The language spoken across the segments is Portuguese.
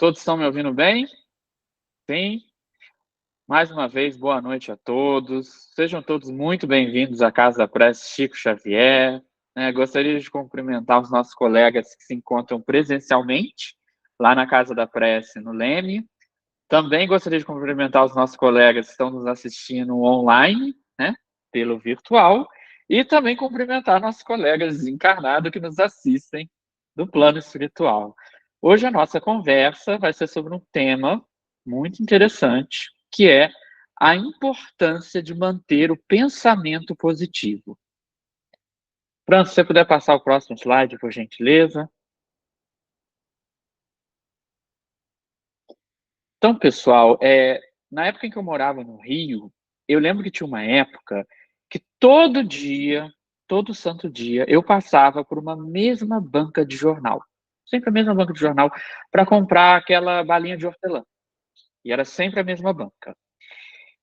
Todos estão me ouvindo bem? Sim? Mais uma vez, boa noite a todos. Sejam todos muito bem-vindos à Casa da Prece Chico Xavier. Gostaria de cumprimentar os nossos colegas que se encontram presencialmente lá na Casa da Prece, no Leme. Também gostaria de cumprimentar os nossos colegas que estão nos assistindo online, pelo virtual. E também cumprimentar nossos colegas desencarnados que nos assistem do plano espiritual. Hoje a nossa conversa vai ser sobre um tema muito interessante, que é a importância de manter o pensamento positivo. Fran, se você puder passar o próximo slide, por gentileza. Então, pessoal, na época em que eu morava no Rio, eu lembro que tinha uma época que todo dia, todo santo dia, eu passava por uma mesma banca de jornal. Sempre a mesma banca de jornal, para comprar aquela balinha de hortelã. E era sempre a mesma banca.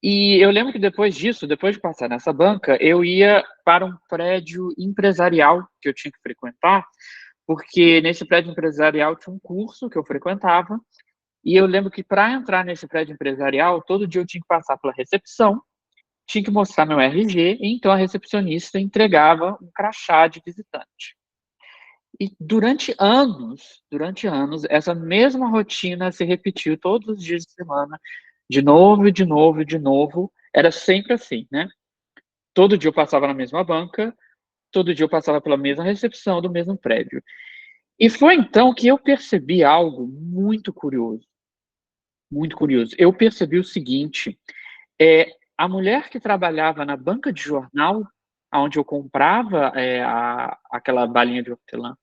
E eu lembro que depois disso, depois de passar nessa banca, eu ia para um prédio empresarial que eu tinha que frequentar, porque nesse prédio empresarial tinha um curso que eu frequentava, e eu lembro que para entrar nesse prédio empresarial, todo dia eu tinha que passar pela recepção, tinha que mostrar meu RG, e então a recepcionista entregava um crachá de visitante. E durante anos, essa mesma rotina se repetiu todos os dias de semana, de novo, e de novo, e de novo. Era sempre assim, né? Todo dia eu passava na mesma banca, todo dia eu passava pela mesma recepção do mesmo prédio. E foi então que eu percebi algo muito curioso, muito curioso. Eu percebi o seguinte, a mulher que trabalhava na banca de jornal, onde eu comprava aquela balinha de hortelã,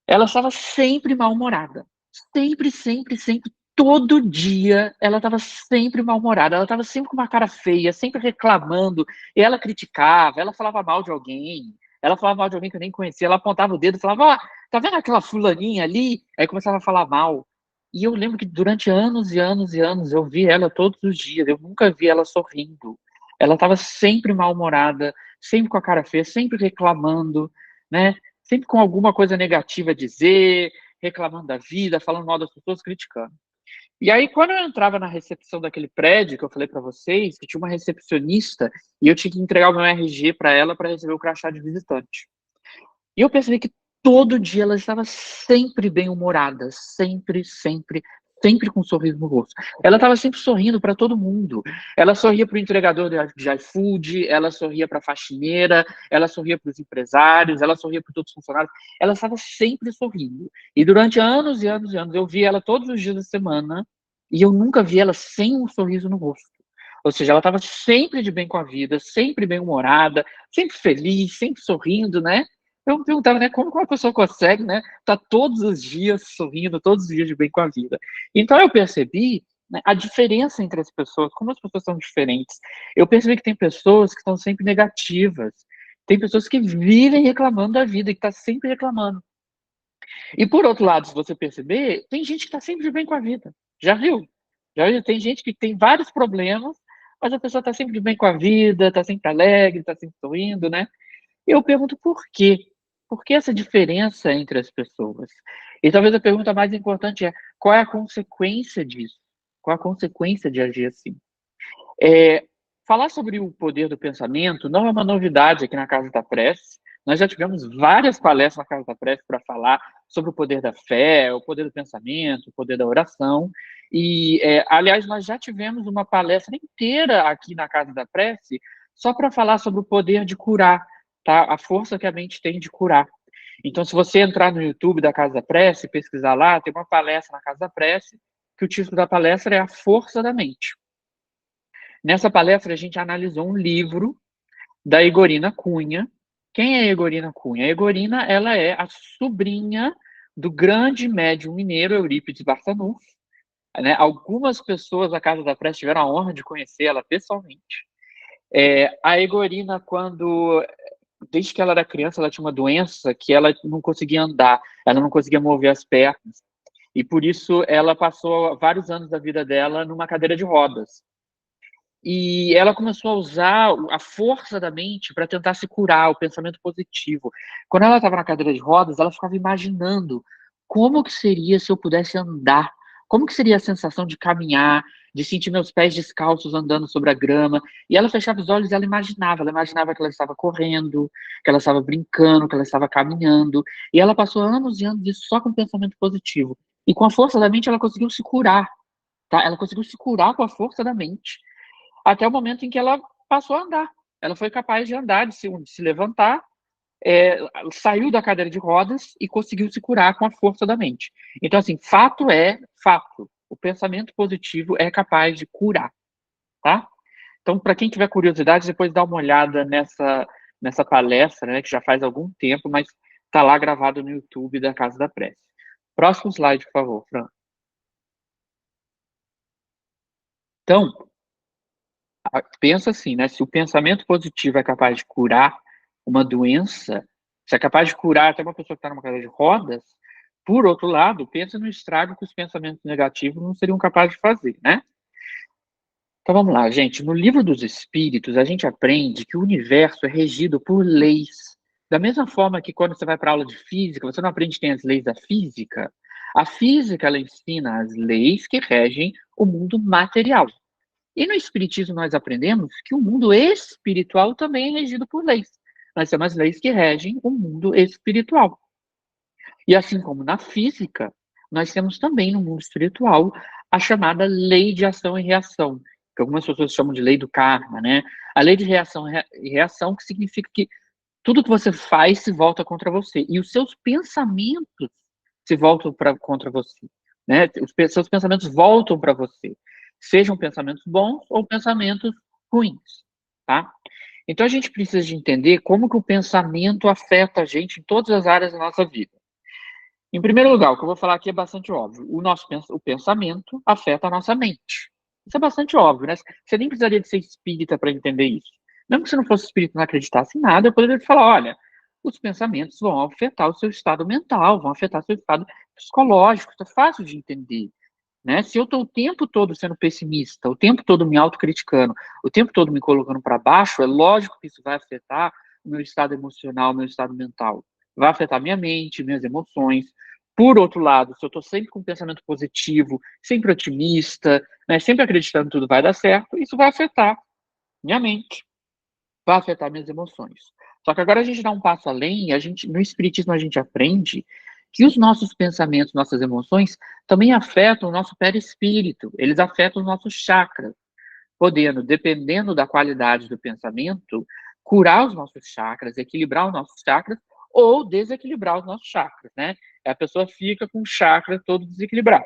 ela estava sempre mal-humorada. Sempre, sempre, sempre, todo dia ela estava sempre mal-humorada. Ela estava sempre com uma cara feia, sempre reclamando. E ela criticava, ela falava mal de alguém. Ela falava mal de alguém que eu nem conhecia. Ela apontava o dedo e falava: ó, tá vendo aquela fulaninha ali? Aí começava a falar mal. E eu lembro que durante anos e anos e anos eu vi ela todos os dias. Eu nunca vi ela sorrindo. Ela estava sempre mal-humorada, sempre com a cara feia, sempre reclamando, né? Sempre com alguma coisa negativa a dizer, reclamando da vida, falando mal das pessoas, criticando. E aí, quando eu entrava na recepção daquele prédio que eu falei para vocês, que tinha uma recepcionista, e eu tinha que entregar o meu RG para ela para receber o crachá de visitante. E eu percebi que todo dia ela estava sempre bem-humorada, sempre, sempre, sempre com um sorriso no rosto. Ela estava sempre sorrindo para todo mundo. Ela sorria para o entregador de iFood, ela sorria para a faxineira, ela sorria para os empresários, ela sorria para todos os funcionários. Ela estava sempre sorrindo. E durante anos e anos e anos, eu vi ela todos os dias da semana e eu nunca vi ela sem um sorriso no rosto. Ou seja, ela estava sempre de bem com a vida, sempre bem-humorada, sempre feliz, sempre sorrindo, né? Eu me perguntava, né, como uma pessoa consegue, né, tá todos os dias sorrindo, todos os dias de bem com a vida. Então eu percebi, né, a diferença entre as pessoas, como as pessoas são diferentes. Eu percebi que tem pessoas que estão sempre negativas, tem pessoas que vivem reclamando da vida, que tá sempre reclamando. E por outro lado, se você perceber, tem gente que tá sempre de bem com a vida. Já viu? Já viu? Tem gente que tem vários problemas, mas a pessoa tá sempre de bem com a vida, tá sempre alegre, tá sempre sorrindo, né? E eu pergunto por quê? Por que essa diferença entre as pessoas? E talvez a pergunta mais importante é: qual é a consequência disso? Qual a consequência de agir assim? Falar sobre o poder do pensamento não é uma novidade aqui na Casa da Prece. Nós já tivemos várias palestras na Casa da Prece para falar sobre o poder da fé, o poder do pensamento, o poder da oração. E, aliás, nós já tivemos uma palestra inteira aqui na Casa da Prece só para falar sobre o poder de curar, tá? A força que a mente tem de curar. Então, se você entrar no YouTube da Casa da Prece, pesquisar lá, tem uma palestra na Casa da Prece, que o título da palestra é A Força da Mente. Nessa palestra, a gente analisou um livro da Egorina Cunha. Quem é a Egorina Cunha? A Egorina, ela é a sobrinha do grande médium mineiro Eurípides Barçanufo. Né? Algumas pessoas da Casa da Prece tiveram a honra de conhecer ela pessoalmente. A Egorina, desde que ela era criança, ela tinha uma doença que ela não conseguia andar, ela não conseguia mover as pernas. E por isso ela passou vários anos da vida dela numa cadeira de rodas. E ela começou a usar a força da mente para tentar se curar, o pensamento positivo. Quando ela estava na cadeira de rodas, ela ficava imaginando como que seria se eu pudesse andar? Como que seria a sensação de caminhar, de sentir meus pés descalços andando sobre a grama? E ela fechava os olhos e ela imaginava que ela estava correndo, que ela estava brincando, que ela estava caminhando. E ela passou anos e anos só com pensamento positivo. E com a força da mente ela conseguiu se curar, tá? Ela conseguiu se curar com a força da mente, até o momento em que ela passou a andar. Ela foi capaz de andar, de se levantar, saiu da cadeira de rodas e conseguiu se curar com a força da mente. Então, assim, fato é fato. O pensamento positivo é capaz de curar, tá? Então, para quem tiver curiosidade, depois dá uma olhada nessa palestra, né, que já faz algum tempo, mas está lá gravado no YouTube da Casa da Prece. Próximo slide, por favor, Fran. Então, pensa assim, né? Se o pensamento positivo é capaz de curar uma doença, se é capaz de curar até uma pessoa que está numa cadeira de rodas, por outro lado, pensa no estrago que os pensamentos negativos não seriam capazes de fazer, né? Então vamos lá, gente. No livro dos Espíritos, a gente aprende que o universo é regido por leis. Da mesma forma que quando você vai para a aula de física, você não aprende que tem as leis da física. A física, ela ensina as leis que regem o mundo material. E no Espiritismo nós aprendemos que o mundo espiritual também é regido por leis. Nós temos as leis que regem o mundo espiritual. E assim como na física, nós temos também no mundo espiritual a chamada lei de ação e reação, que algumas pessoas chamam de lei do karma, né? A lei de reação e reação, que significa que tudo que você faz se volta contra você. E os seus pensamentos se voltam contra você. Né? Os seus pensamentos voltam para você. Sejam pensamentos bons ou pensamentos ruins. Tá? Então a gente precisa de entender como que o pensamento afeta a gente em todas as áreas da nossa vida. Em primeiro lugar, o que eu vou falar aqui é bastante óbvio. O pensamento afeta a nossa mente. Isso é bastante óbvio, né? Você nem precisaria de ser espírita para entender isso. Mesmo que você não fosse espírita e não acreditasse em nada, eu poderia te falar, olha, os pensamentos vão afetar o seu estado mental, vão afetar o seu estado psicológico. Isso é fácil de entender, né? Se eu estou o tempo todo sendo pessimista, o tempo todo me autocriticando, o tempo todo me colocando para baixo, é lógico que isso vai afetar o meu estado emocional, o meu estado mental. Vai afetar minha mente, minhas emoções. Por outro lado, se eu estou sempre com um pensamento positivo, sempre otimista, né, sempre acreditando que tudo vai dar certo, isso vai afetar minha mente, vai afetar minhas emoções. Só que agora a gente dá um passo além, no Espiritismo a gente aprende que os nossos pensamentos, nossas emoções, também afetam o nosso perispírito, eles afetam os nossos chakras, podendo, dependendo da qualidade do pensamento, curar os nossos chakras, equilibrar os nossos chakras ou desequilibrar os nossos chakras, né? A pessoa fica com o chakra todo desequilibrado.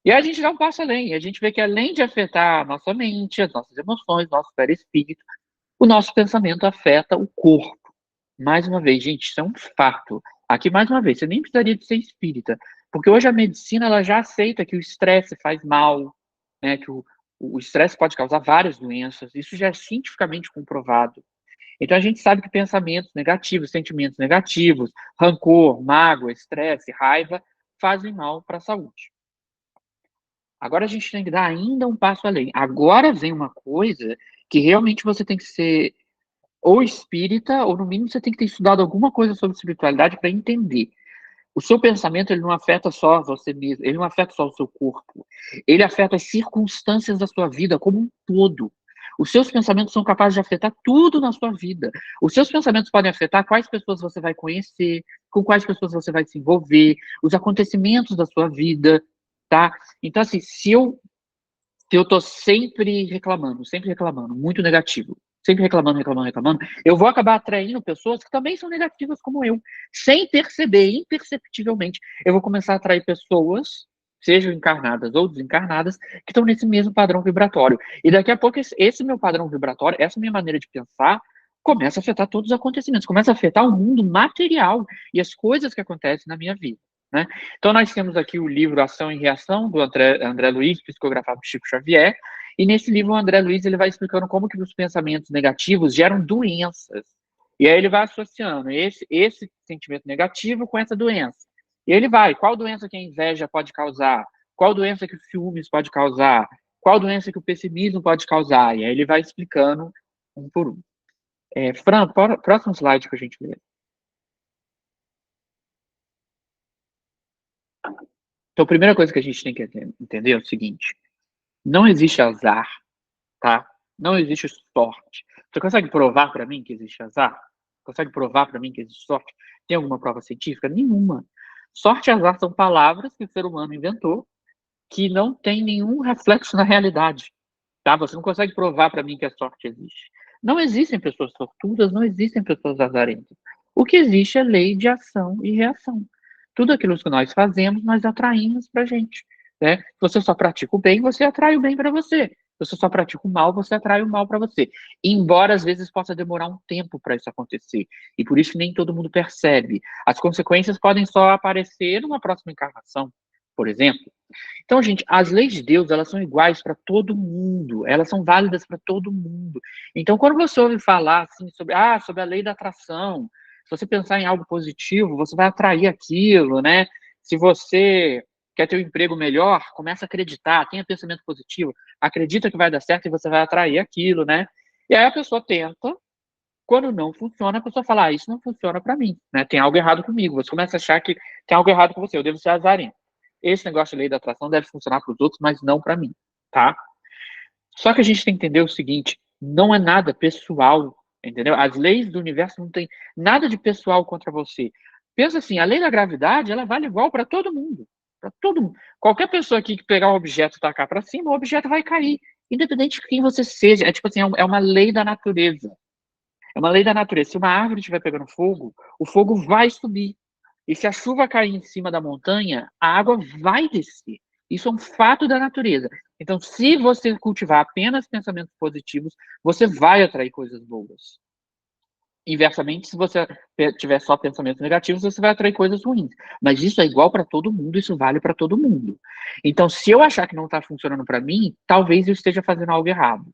E aí a gente dá um passo além, a gente vê que além de afetar a nossa mente, as nossas emoções, nosso perispírito, o nosso pensamento afeta o corpo. Mais uma vez, gente, isso é um fato. Aqui, mais uma vez, você nem precisaria de ser espírita, porque hoje a medicina ela já aceita que o estresse faz mal, né, que o estresse pode causar várias doenças, isso já é cientificamente comprovado. Então a gente sabe que pensamentos negativos, sentimentos negativos, rancor, mágoa, estresse, raiva, fazem mal para a saúde. Agora a gente tem que dar ainda um passo além. Agora vem uma coisa que realmente você tem que ser ou espírita, ou no mínimo você tem que ter estudado alguma coisa sobre espiritualidade para entender. O seu pensamento, ele não afeta só você mesmo, ele não afeta só o seu corpo. Ele afeta as circunstâncias da sua vida como um todo. Os seus pensamentos são capazes de afetar tudo na sua vida. Os seus pensamentos podem afetar quais pessoas você vai conhecer, com quais pessoas você vai se envolver, os acontecimentos da sua vida, tá? Então, assim, se eu tô sempre reclamando, muito negativo, sempre reclamando, reclamando, reclamando, eu vou acabar atraindo pessoas que também são negativas como eu. Sem perceber, imperceptivelmente, eu vou começar a atrair pessoas, sejam encarnadas ou desencarnadas, que estão nesse mesmo padrão vibratório. E daqui a pouco, esse meu padrão vibratório, essa minha maneira de pensar, começa a afetar todos os acontecimentos, começa a afetar o mundo material e as coisas que acontecem na minha vida. Né? Então, nós temos aqui o livro Ação e Reação, do André Luiz, psicografado por Chico Xavier, e nesse livro o André Luiz ele vai explicando como que os pensamentos negativos geram doenças. E aí ele vai associando esse sentimento negativo com essa doença. E ele vai, qual doença que a inveja pode causar? Qual doença que o ciúmes pode causar? Qual doença que o pessimismo pode causar? E aí ele vai explicando um por um. Fran, próximo slide que a gente vê. Então, a primeira coisa que a gente tem que entender é o seguinte: não existe azar, tá? Não existe sorte. Você consegue provar para mim que existe azar? Consegue provar para mim que existe sorte? Tem alguma prova científica? Nenhuma. Sorte e azar são palavras que o ser humano inventou que não tem nenhum reflexo na realidade, tá? Você não consegue provar para mim que a sorte existe. Não existem pessoas sortudas, não existem pessoas azarentas. O que existe é lei de ação e reação. Tudo aquilo que nós fazemos, nós atraímos para a gente. Né? Se você só pratica o bem, você atrai o bem para você. Se você só pratica o mal, você atrai o mal para você. Embora às vezes possa demorar um tempo para isso acontecer. E por isso nem todo mundo percebe. As consequências podem só aparecer numa próxima encarnação, por exemplo. Então, gente, as leis de Deus, elas são iguais para todo mundo, elas são válidas para todo mundo. Então, quando você ouve falar assim sobre a lei da atração, se você pensar em algo positivo, você vai atrair aquilo, né? Se você quer ter um emprego melhor, começa a acreditar, tenha pensamento positivo, acredita que vai dar certo e você vai atrair aquilo, né? E aí a pessoa tenta, quando não funciona, a pessoa fala, isso não funciona para mim, né? Tem algo errado comigo. Você começa a achar que tem algo errado com você, eu devo ser azarento. Esse negócio de lei da atração deve funcionar para os outros, mas não para mim, tá? Só que a gente tem que entender o seguinte, não é nada pessoal, entendeu? As leis do universo não tem nada de pessoal contra você. Pensa assim, a lei da gravidade, ela vale igual para todo mundo, para todo mundo. Qualquer pessoa aqui que pegar um objeto e tacar para cima, o objeto vai cair, independente de quem você seja. É tipo assim, é uma lei da natureza. É uma lei da natureza. Se uma árvore estiver pegando fogo, o fogo vai subir. E se a chuva cair em cima da montanha, a água vai descer. Isso é um fato da natureza. Então, se você cultivar apenas pensamentos positivos, você vai atrair coisas boas. Inversamente, se você tiver só pensamentos negativos, você vai atrair coisas ruins. Mas isso é igual para todo mundo, isso vale para todo mundo. Então, se eu achar que não está funcionando para mim, talvez eu esteja fazendo algo errado.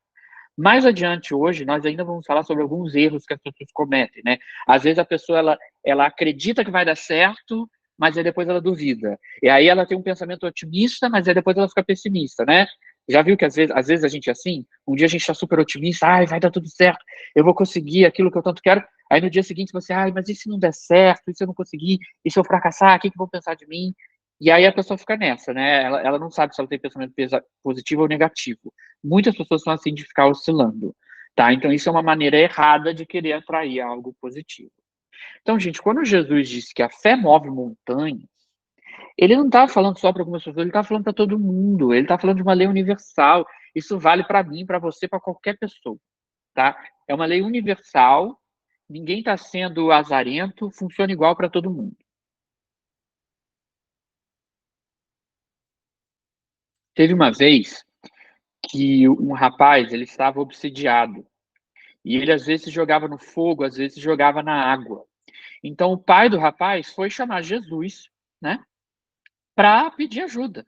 Mais adiante hoje, nós ainda vamos falar sobre alguns erros que as pessoas cometem, né? Às vezes a pessoa, ela acredita que vai dar certo, mas aí depois ela duvida. E aí ela tem um pensamento otimista, mas aí depois ela fica pessimista, né? Já viu que às vezes a gente é assim? Um dia a gente está super otimista, ai, vai dar tudo certo, eu vou conseguir aquilo que eu tanto quero. Aí no dia seguinte você, ai, mas e se não der certo? E se eu não conseguir? E se eu fracassar? O que vão pensar de mim? E aí a pessoa fica nessa, né? Ela não sabe se ela tem pensamento positivo ou negativo. Muitas pessoas são assim de ficar oscilando, tá? Então isso é uma maneira errada de querer atrair algo positivo. Então, gente, quando Jesus disse que a fé move montanhas, ele não estava falando só para algumas pessoas, ele estava falando para todo mundo. Ele está falando de uma lei universal. Isso vale para mim, para você, para qualquer pessoa, tá? É uma lei universal. Ninguém está sendo azarento. Funciona igual para todo mundo. Teve uma vez que um rapaz ele estava obsidiado e ele às vezes jogava no fogo, às vezes jogava na água. Então o pai do rapaz foi chamar Jesus, né, para pedir ajuda.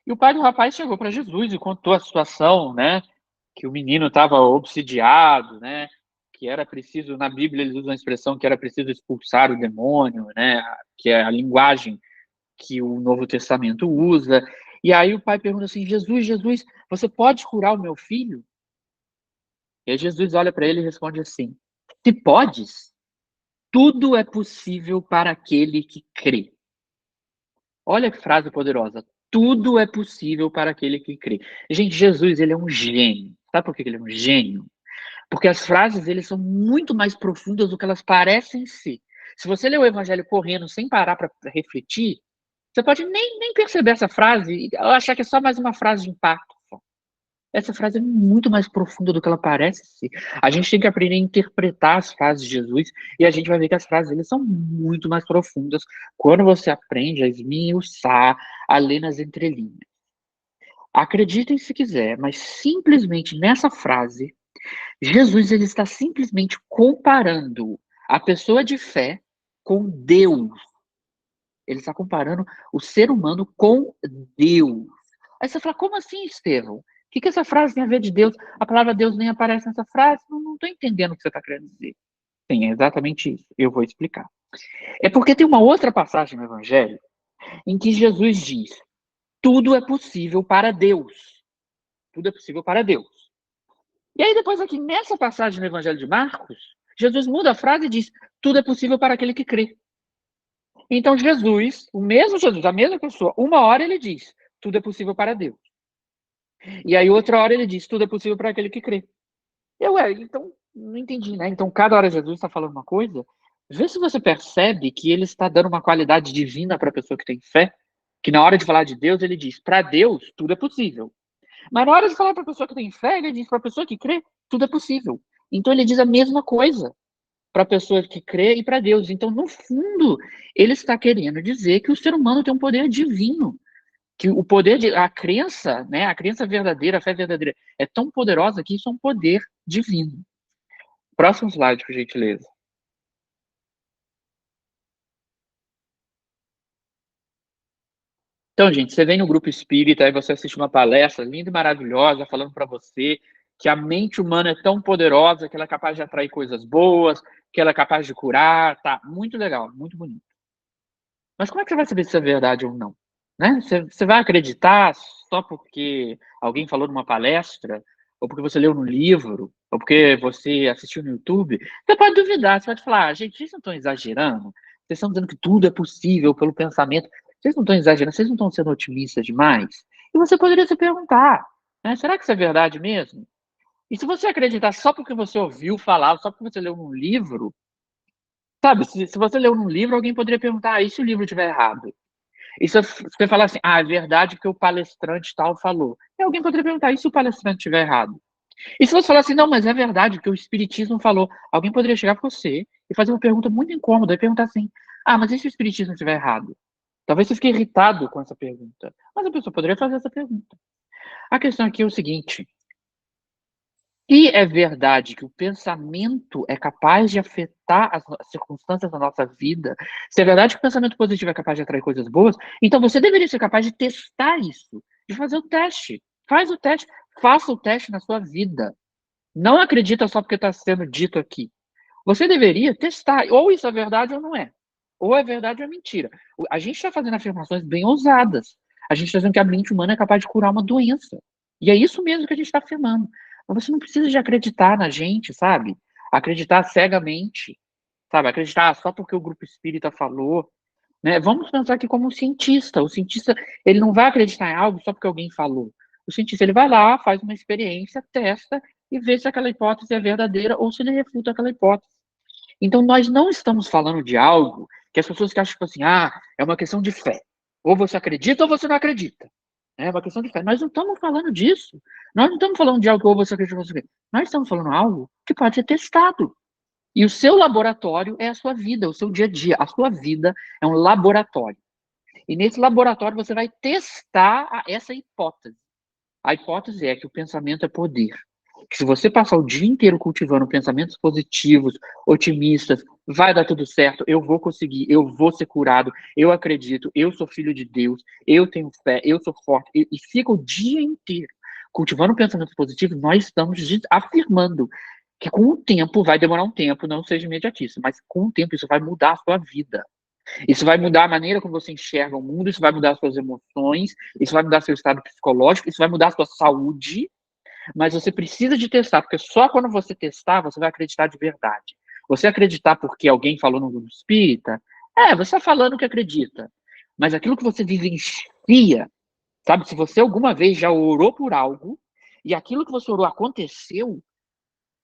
E o pai do rapaz chegou para Jesus e contou a situação, né, que o menino estava obsidiado, né, que era preciso, na Bíblia eles usam a expressão que era preciso expulsar o demônio, né, que é a linguagem que o Novo Testamento usa. E aí o pai pergunta assim: Jesus, Jesus, você pode curar o meu filho? E aí Jesus olha para ele e responde assim: se podes, tudo é possível para aquele que crê. Olha que frase poderosa. Tudo é possível para aquele que crê. Gente, Jesus, ele é um gênio. Sabe por que ele é um gênio? Porque as frases dele são muito mais profundas do que elas parecem ser. Se você ler o evangelho correndo sem parar para refletir, você pode nem perceber essa frase e achar que é só mais uma frase de impacto. Essa frase é muito mais profunda do que ela parece ser. A gente tem que aprender a interpretar as frases de Jesus e a gente vai ver que as frases dele são muito mais profundas quando você aprende a esmiuçar, a ler nas entrelinhas. Acreditem se quiser, mas simplesmente nessa frase, Jesus ele está simplesmente comparando a pessoa de fé com Deus. Ele está comparando o ser humano com Deus. Aí você fala, como assim, Estevão? O que essa frase tem a ver de Deus? A palavra Deus nem aparece nessa frase? Não estou entendendo o que você está querendo dizer. Sim, é exatamente isso. Eu vou explicar. É porque tem uma outra passagem no Evangelho em que Jesus diz: tudo é possível para Deus. Tudo é possível para Deus. E aí, depois, aqui nessa passagem no Evangelho de Marcos, Jesus muda a frase e diz: tudo é possível para aquele que crê. Então Jesus, o mesmo Jesus, a mesma pessoa, uma hora ele diz, tudo é possível para Deus. E aí outra hora ele diz, tudo é possível para aquele que crê. Então, não entendi, né? Então cada hora Jesus está falando uma coisa, vê se você percebe que ele está dando uma qualidade divina para a pessoa que tem fé, que na hora de falar de Deus, ele diz, para Deus, tudo é possível. Mas na hora de falar para a pessoa que tem fé, ele diz para a pessoa que crê, tudo é possível. Então ele diz a mesma coisa para a pessoa que crê e para Deus. Então, no fundo, ele está querendo dizer que o ser humano tem um poder divino, que o poder de a crença, né, a crença verdadeira, a fé verdadeira é tão poderosa que isso é um poder divino. Próximo slide, por gentileza. Então, gente, você vem no grupo espírita, aí você assiste uma palestra linda e maravilhosa, falando para você que a mente humana é tão poderosa que ela é capaz de atrair coisas boas, que ela é capaz de curar, tá? Muito legal, muito bonito. Mas como é que você vai saber se é verdade ou não? Né? Você vai acreditar só porque alguém falou numa palestra, ou porque você leu no livro, ou porque você assistiu no YouTube? Você pode duvidar, você pode falar, gente, vocês não estão exagerando? Vocês estão dizendo que tudo é possível pelo pensamento. Vocês não estão exagerando, vocês não estão sendo otimistas demais? E você poderia se perguntar, né? Será que isso é verdade mesmo? E se você acreditar só porque você ouviu falar, só porque você leu num livro, sabe, se você leu num livro, alguém poderia perguntar, e se o livro estiver errado? E se você falar assim, é verdade que o palestrante tal falou. E alguém poderia perguntar, e se o palestrante estiver errado? E se você falar assim, não, mas é verdade que o Espiritismo falou, alguém poderia chegar para você e fazer uma pergunta muito incômoda e perguntar assim, mas e se o Espiritismo estiver errado? Talvez você fique irritado com essa pergunta. Mas a pessoa poderia fazer essa pergunta. A questão aqui é o seguinte, se é verdade que o pensamento é capaz de afetar as circunstâncias da nossa vida, se é verdade que o pensamento positivo é capaz de atrair coisas boas, então você deveria ser capaz de testar isso, de fazer o teste. Faz o teste, faça o teste na sua vida. Não acredita só porque está sendo dito aqui. Você deveria testar, ou isso é verdade ou não é. Ou é verdade ou é mentira. A gente está fazendo afirmações bem ousadas. A gente está dizendo que a mente humana é capaz de curar uma doença. E é isso mesmo que a gente está afirmando. Mas você não precisa de acreditar na gente, sabe? Acreditar cegamente, sabe? Acreditar só porque o grupo espírita falou. Né? Vamos pensar aqui como um cientista. O cientista, ele não vai acreditar em algo só porque alguém falou. O cientista, ele vai lá, faz uma experiência, testa e vê se aquela hipótese é verdadeira ou se ele refuta aquela hipótese. Então, nós não estamos falando de algo que as pessoas que acham tipo assim, é uma questão de fé. Ou você acredita ou você não acredita. É uma questão de fé. Nós não estamos falando disso. Nós não estamos falando de algo que ou você acredita ou você acredita. Nós estamos falando de algo que pode ser testado. E o seu laboratório é a sua vida, o seu dia a dia. A sua vida é um laboratório. E nesse laboratório você vai testar essa hipótese. A hipótese é que o pensamento é poder. Que se você passar o dia inteiro cultivando pensamentos positivos, otimistas, vai dar tudo certo, eu vou conseguir, eu vou ser curado, eu acredito, eu sou filho de Deus, eu tenho fé, eu sou forte, e fica o dia inteiro cultivando pensamentos positivos, nós estamos afirmando que com o tempo, vai demorar um tempo, não seja imediatista, mas com o tempo isso vai mudar a sua vida. Isso vai mudar a maneira como você enxerga o mundo, isso vai mudar as suas emoções, isso vai mudar seu estado psicológico, isso vai mudar a sua saúde, mas você precisa de testar, porque só quando você testar, você vai acreditar de verdade. Você acreditar porque alguém falou no grupo espírita, você está falando que acredita. Mas aquilo que você vivencia, sabe? Se você alguma vez já orou por algo, e aquilo que você orou aconteceu,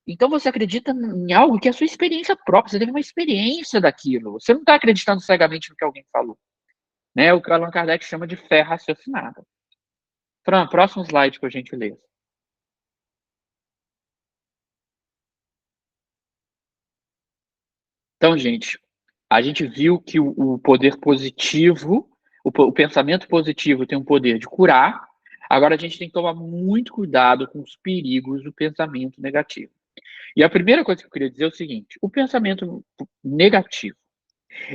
então você acredita em algo que é a sua experiência própria, você teve uma experiência daquilo. Você não está acreditando cegamente no que alguém falou. Né? O que o Allan Kardec chama de fé raciocinada. Fran, próximo slide, por gentileza. Então, gente, a gente viu que o poder positivo, o pensamento positivo tem um poder de curar. Agora a gente tem que tomar muito cuidado com os perigos do pensamento negativo. E a primeira coisa que eu queria dizer é o seguinte: o pensamento negativo,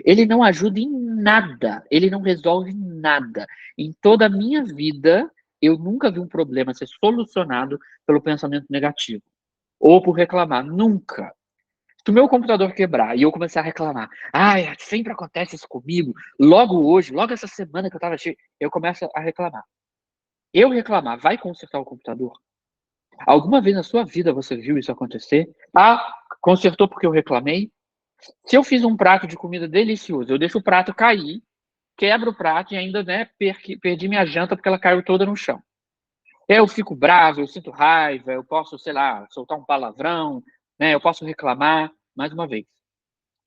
ele não ajuda em nada, ele não resolve nada. Em toda a minha vida, eu nunca vi um problema ser solucionado pelo pensamento negativo ou por reclamar, nunca. Se o meu computador quebrar e eu começar a reclamar, sempre acontece isso comigo, logo hoje, logo essa semana que eu tava cheio, eu começo a reclamar. Eu reclamar, vai consertar o computador? Alguma vez na sua vida você viu isso acontecer? Consertou porque eu reclamei? Se eu fiz um prato de comida delicioso, eu deixo o prato cair, quebro o prato e ainda, né, perdi minha janta porque ela caiu toda no chão. Eu fico bravo, eu sinto raiva, eu posso, sei lá, soltar um palavrão, né, eu posso reclamar, mais uma vez,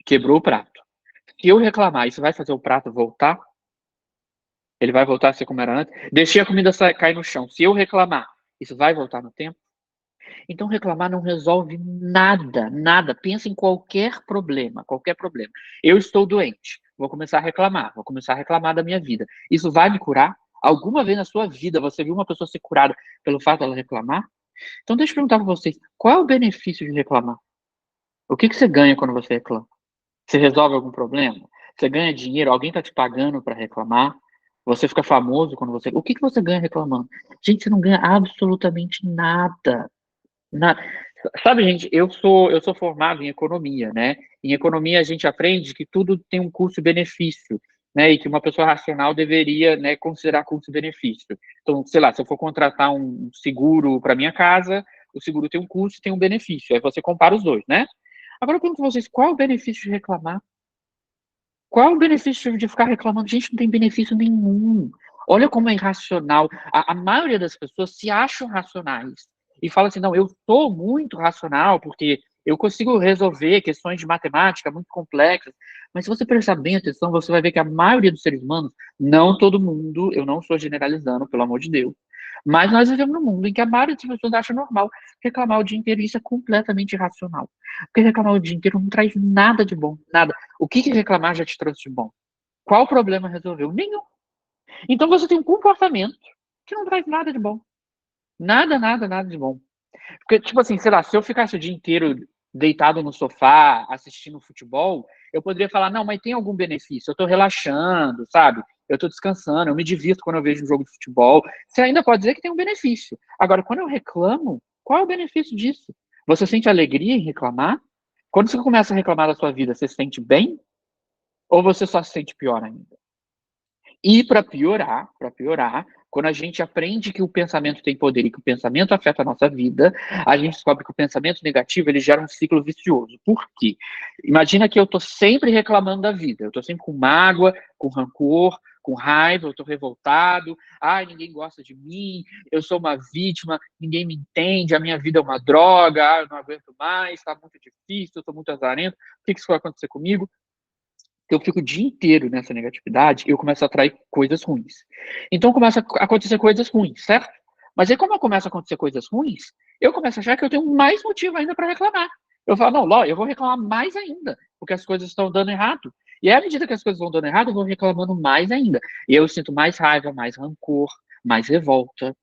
quebrou o prato. Se eu reclamar, isso vai fazer o prato voltar? Ele vai voltar a ser como era antes? Deixei a comida cair no chão. Se eu reclamar, isso vai voltar no tempo? Então reclamar não resolve nada, nada. Pensa em qualquer problema, qualquer problema. Eu estou doente, vou começar a reclamar, vou começar a reclamar da minha vida. Isso vai me curar? Alguma vez na sua vida você viu uma pessoa ser curada pelo fato dela reclamar? Então deixa eu perguntar para vocês, qual é o benefício de reclamar? O que você ganha quando você reclama? Você resolve algum problema? Você ganha dinheiro? Alguém está te pagando para reclamar? Você fica famoso quando você. O que você ganha reclamando? Gente, você não ganha absolutamente nada. Na... Sabe, gente, eu sou formado em economia, né? Em economia a gente aprende que tudo tem um custo-benefício, né? E que uma pessoa racional deveria, né, considerar custo-benefício. Então, sei lá, se eu for contratar um seguro para minha casa, o seguro tem um custo e tem um benefício. Aí você compara os dois, né? Agora eu pergunto a vocês, qual é o benefício de reclamar? Qual é o benefício de ficar reclamando? Gente, não tem benefício nenhum. Olha como é irracional. A maioria das pessoas se acham racionais e fala assim: não, eu sou muito racional porque eu consigo resolver questões de matemática muito complexas. Mas se você prestar bem atenção, você vai ver que a maioria dos seres humanos, não todo mundo, eu não estou generalizando, pelo amor de Deus, mas nós vivemos num mundo em que a maioria das pessoas acha normal reclamar o dia inteiro e isso é completamente irracional. Porque reclamar o dia inteiro não traz nada de bom, nada. O que reclamar já te trouxe de bom? Qual problema resolveu? Nenhum. Então você tem um comportamento que não traz nada de bom. Nada, nada, nada de bom. Porque, tipo assim, sei lá, se eu ficasse o dia inteiro deitado no sofá, assistindo futebol, eu poderia falar, não, mas tem algum benefício, eu tô relaxando, sabe? Eu tô descansando, eu me divirto quando eu vejo um jogo de futebol. Você ainda pode dizer que tem um benefício. Agora, quando eu reclamo, qual é o benefício disso? Você sente alegria em reclamar? Quando você começa a reclamar da sua vida, você se sente bem? Ou você só se sente pior ainda? E para piorar, quando a gente aprende que o pensamento tem poder e que o pensamento afeta a nossa vida, a gente descobre que o pensamento negativo ele gera um ciclo vicioso. Por quê? Imagina que eu estou sempre reclamando da vida, eu estou sempre com mágoa, com rancor, com raiva, eu estou revoltado, ai, ninguém gosta de mim, eu sou uma vítima, ninguém me entende, a minha vida é uma droga, eu não aguento mais, está muito difícil, eu estou muito azarento, o que isso vai acontecer comigo? Eu fico o dia inteiro nessa negatividade, eu começo a atrair coisas ruins. Então começa a acontecer coisas ruins, certo? Mas aí, como começa a acontecer coisas ruins, eu começo a achar que eu tenho mais motivo ainda para reclamar. Eu falo, não, Ló, eu vou reclamar mais ainda, porque as coisas estão dando errado. E aí, à medida que as coisas vão dando errado, eu vou reclamando mais ainda. E eu sinto mais raiva, mais rancor, mais revolta.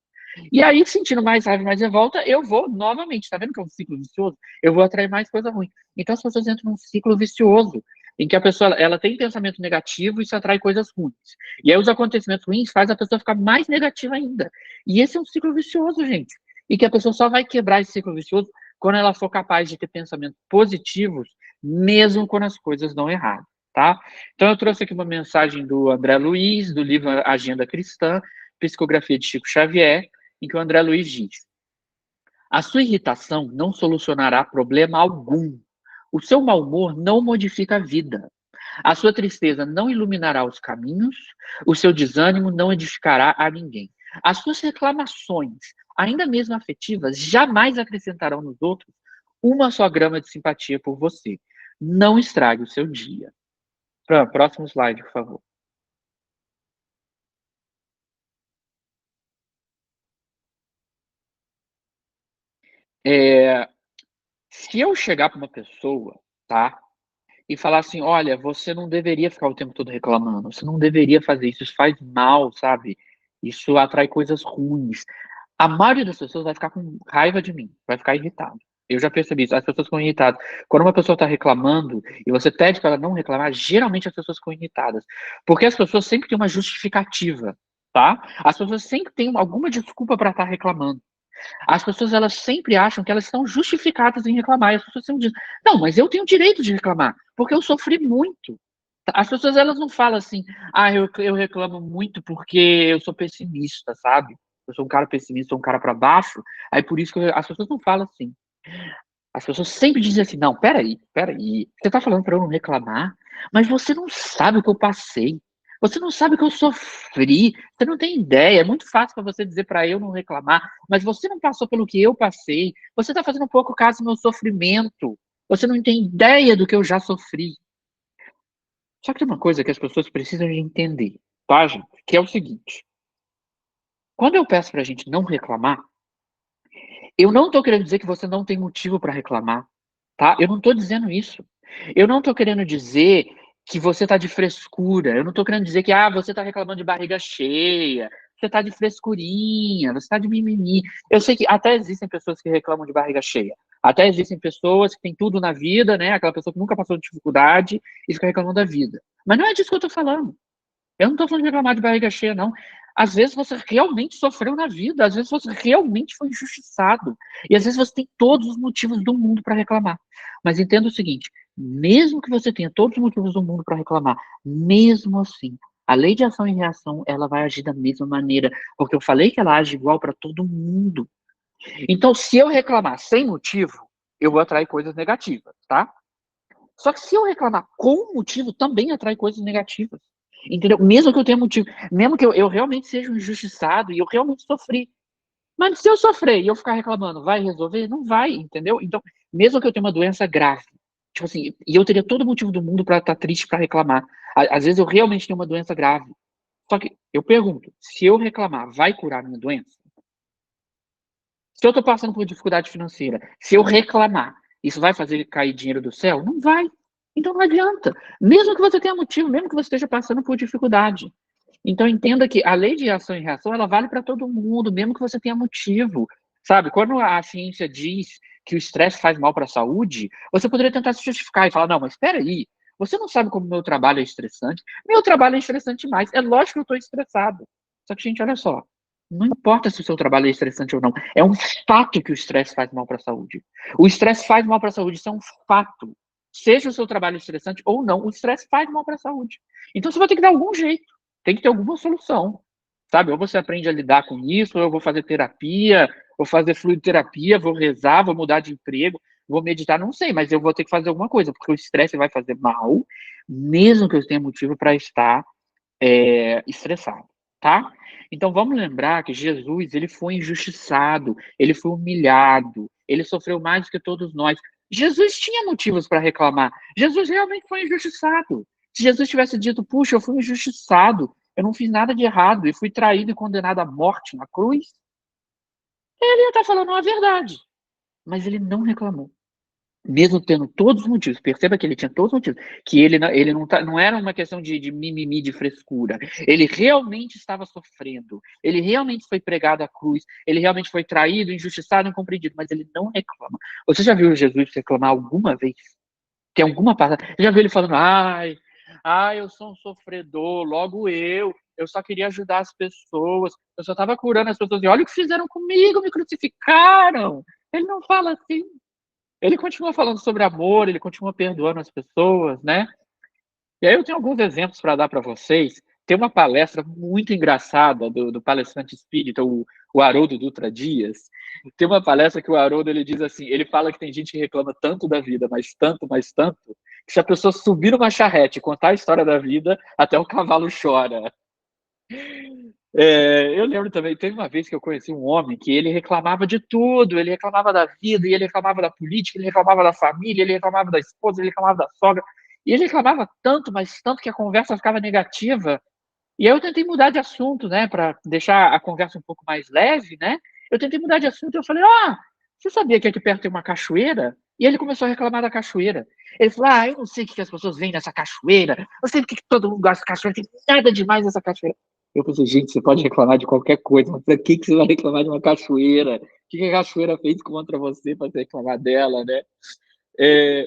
E aí, sentindo mais raiva, mais revolta, eu vou novamente, tá vendo que é um ciclo vicioso? Eu vou atrair mais coisa ruim. Então as pessoas entram num ciclo vicioso, em que a pessoa ela tem pensamento negativo e isso atrai coisas ruins. E aí os acontecimentos ruins fazem a pessoa ficar mais negativa ainda. E esse é um ciclo vicioso, gente. E que a pessoa só vai quebrar esse ciclo vicioso quando ela for capaz de ter pensamentos positivos, mesmo quando as coisas dão errado, tá? Então eu trouxe aqui uma mensagem do André Luiz, do livro Agenda Cristã, Psicografia de Chico Xavier, em que o André Luiz diz: a sua irritação não solucionará problema algum. O seu mau humor não modifica a vida. A sua tristeza não iluminará os caminhos. O seu desânimo não edificará a ninguém. As suas reclamações, ainda mesmo afetivas, jamais acrescentarão nos outros uma só grama de simpatia por você. Não estrague o seu dia. Próximo slide, por favor. É, se eu chegar para uma pessoa, tá? E falar assim: olha, você não deveria ficar o tempo todo reclamando, você não deveria fazer isso, isso faz mal, sabe? Isso atrai coisas ruins. A maioria das pessoas vai ficar com raiva de mim, vai ficar irritado. Eu já percebi isso, as pessoas ficam irritadas. Quando uma pessoa está reclamando e você pede para ela não reclamar, geralmente as pessoas ficam irritadas. Porque as pessoas sempre têm uma justificativa, tá? As pessoas sempre têm alguma desculpa para estar reclamando. As pessoas elas sempre acham que elas estão justificadas em reclamar. E as pessoas sempre dizem, não, mas eu tenho o direito de reclamar, porque eu sofri muito. As pessoas elas não falam assim, ah, eu reclamo muito porque eu sou pessimista, sabe? Eu sou um cara pessimista, sou um cara para baixo, aí por isso que as pessoas não falam assim. As pessoas sempre dizem assim: "Não, espera aí, você está falando para eu não reclamar, mas você não sabe o que eu passei, você não sabe o que eu sofri, você não tem ideia, é muito fácil para você dizer para eu não reclamar, mas você não passou pelo que eu passei, você está fazendo um pouco caso do meu sofrimento, você não tem ideia do que eu já sofri". Só que tem uma coisa que as pessoas precisam de entender, tá, gente, que é o seguinte: quando eu peço pra gente não reclamar, eu não tô querendo dizer que você não tem motivo para reclamar, tá? Eu não tô dizendo isso. Eu não tô querendo dizer que você tá de frescura, eu não tô querendo dizer que, você tá reclamando de barriga cheia, você tá de frescurinha, você tá de mimimi. Eu sei que até existem pessoas que reclamam de barriga cheia, até existem pessoas que têm tudo na vida, né, aquela pessoa que nunca passou dificuldade e fica reclamando da vida. Mas não é disso que eu tô falando. Eu não tô falando de reclamar de barriga cheia, não. Às vezes você realmente sofreu na vida, às vezes você realmente foi injustiçado. E às vezes você tem todos os motivos do mundo para reclamar. Mas entenda o seguinte: mesmo que você tenha todos os motivos do mundo para reclamar, mesmo assim, a lei de ação e reação, ela vai agir da mesma maneira, porque eu falei que ela age igual para todo mundo. Então, se eu reclamar sem motivo, eu vou atrair coisas negativas, tá? Só que se eu reclamar com motivo, também atrai coisas negativas. Entendeu? Mesmo que eu tenha motivo, mesmo que eu realmente seja um injustiçado e eu realmente sofri. Mas se eu sofrer e eu ficar reclamando, vai resolver? Não vai, entendeu? Então, mesmo que eu tenha uma doença grave, tipo assim, e eu teria todo motivo do mundo para estar triste, para reclamar. Às vezes eu realmente tenho uma doença grave. Só que eu pergunto, se eu reclamar, vai curar a minha doença? Se eu estou passando por dificuldade financeira, se eu reclamar, isso vai fazer cair dinheiro do céu? Não vai. Então não adianta. Mesmo que você tenha motivo, mesmo que você esteja passando por dificuldade. Então entenda que a lei de ação e reação, ela vale para todo mundo, mesmo que você tenha motivo. Sabe, quando a ciência diz que o estresse faz mal para a saúde, você poderia tentar se justificar e falar: não, mas espera aí, você não sabe como meu trabalho é estressante? Meu trabalho é estressante demais. É lógico que eu estou estressado. Só que, gente, olha só, não importa se o seu trabalho é estressante ou não, é um fato que o estresse faz mal para a saúde. O estresse faz mal para a saúde, isso é um fato. Seja o seu trabalho estressante ou não, o estresse faz mal para a saúde. Então você vai ter que dar algum jeito, tem que ter alguma solução, sabe? Ou você aprende a lidar com isso, ou eu vou fazer terapia, vou fazer fluidoterapia, vou rezar, vou mudar de emprego, vou meditar, não sei, mas eu vou ter que fazer alguma coisa, porque o estresse vai fazer mal, mesmo que eu tenha motivo para estar estressado, tá? Então vamos lembrar que Jesus, ele foi injustiçado, ele foi humilhado, ele sofreu mais do que todos nós. Jesus tinha motivos para reclamar. Jesus realmente foi injustiçado. Se Jesus tivesse dito: puxa, eu fui injustiçado, eu não fiz nada de errado e fui traído e condenado à morte na cruz, ele ia estar falando a verdade. Mas ele não reclamou. Mesmo tendo todos os motivos, perceba que ele tinha todos os motivos, que ele não era uma questão de mimimi, de frescura. Ele realmente estava sofrendo, ele realmente foi pregado à cruz, ele realmente foi traído, injustiçado, incompreendido, mas ele não reclama. Você já viu Jesus reclamar alguma vez? Tem alguma passagem? Já viu ele falando: ai, eu sou um sofredor, logo eu só queria ajudar as pessoas, eu só estava curando as pessoas, e olha o que fizeram comigo, me crucificaram. Ele não fala assim. Ele continua falando sobre amor, ele continua perdoando as pessoas, né. E aí eu tenho alguns exemplos para dar para vocês. Tem uma palestra muito engraçada do palestrante espírita, o Haroldo Dutra Dias. Tem uma palestra que o Haroldo, ele diz assim, ele fala que tem gente que reclama tanto da vida, mas tanto, que se a pessoa subir numa charrete e contar a história da vida, até o cavalo chora. Eu lembro também, teve uma vez que eu conheci um homem que ele reclamava de tudo, ele reclamava da vida, e ele reclamava da política, ele reclamava da família, ele reclamava da esposa, ele reclamava da sogra, e ele reclamava tanto, mas tanto que a conversa ficava negativa. E aí eu tentei mudar de assunto, né, para deixar a conversa um pouco mais leve, né. Eu tentei mudar de assunto e eu falei: você sabia que aqui perto tem uma cachoeira? E ele começou a reclamar da cachoeira. Ele falou: eu não sei o que que as pessoas veem nessa cachoeira, eu não sei porque que todo mundo gosta de cachoeira, tem nada demais nessa cachoeira. Eu pensei: gente, você pode reclamar de qualquer coisa, mas pra que você vai reclamar de uma cachoeira? O que que a cachoeira fez contra você para você reclamar dela, né? Eh,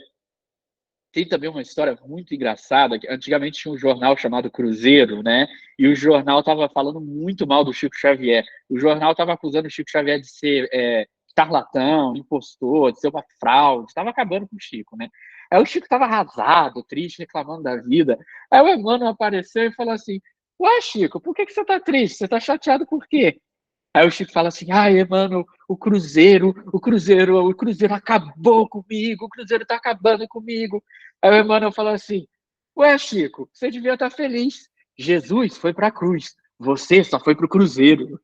Tem também uma história muito engraçada, que antigamente tinha um jornal chamado Cruzeiro, né, e o jornal estava falando muito mal do Chico Xavier. O jornal estava acusando o Chico Xavier de ser, charlatão, impostor, de ser uma fraude, estava acabando com o Chico, né. Aí o Chico estava arrasado, triste, reclamando da vida. Aí o Emmanuel apareceu e falou assim: "Ué, Chico, por que que você está triste? Você está chateado por quê?" Aí o Chico fala assim, ai, mano, o Cruzeiro acabou comigo, o Cruzeiro tá acabando comigo. Aí o Emmanuel fala assim, ué, Chico, você devia estar feliz. Jesus foi pra cruz, você só foi pro Cruzeiro.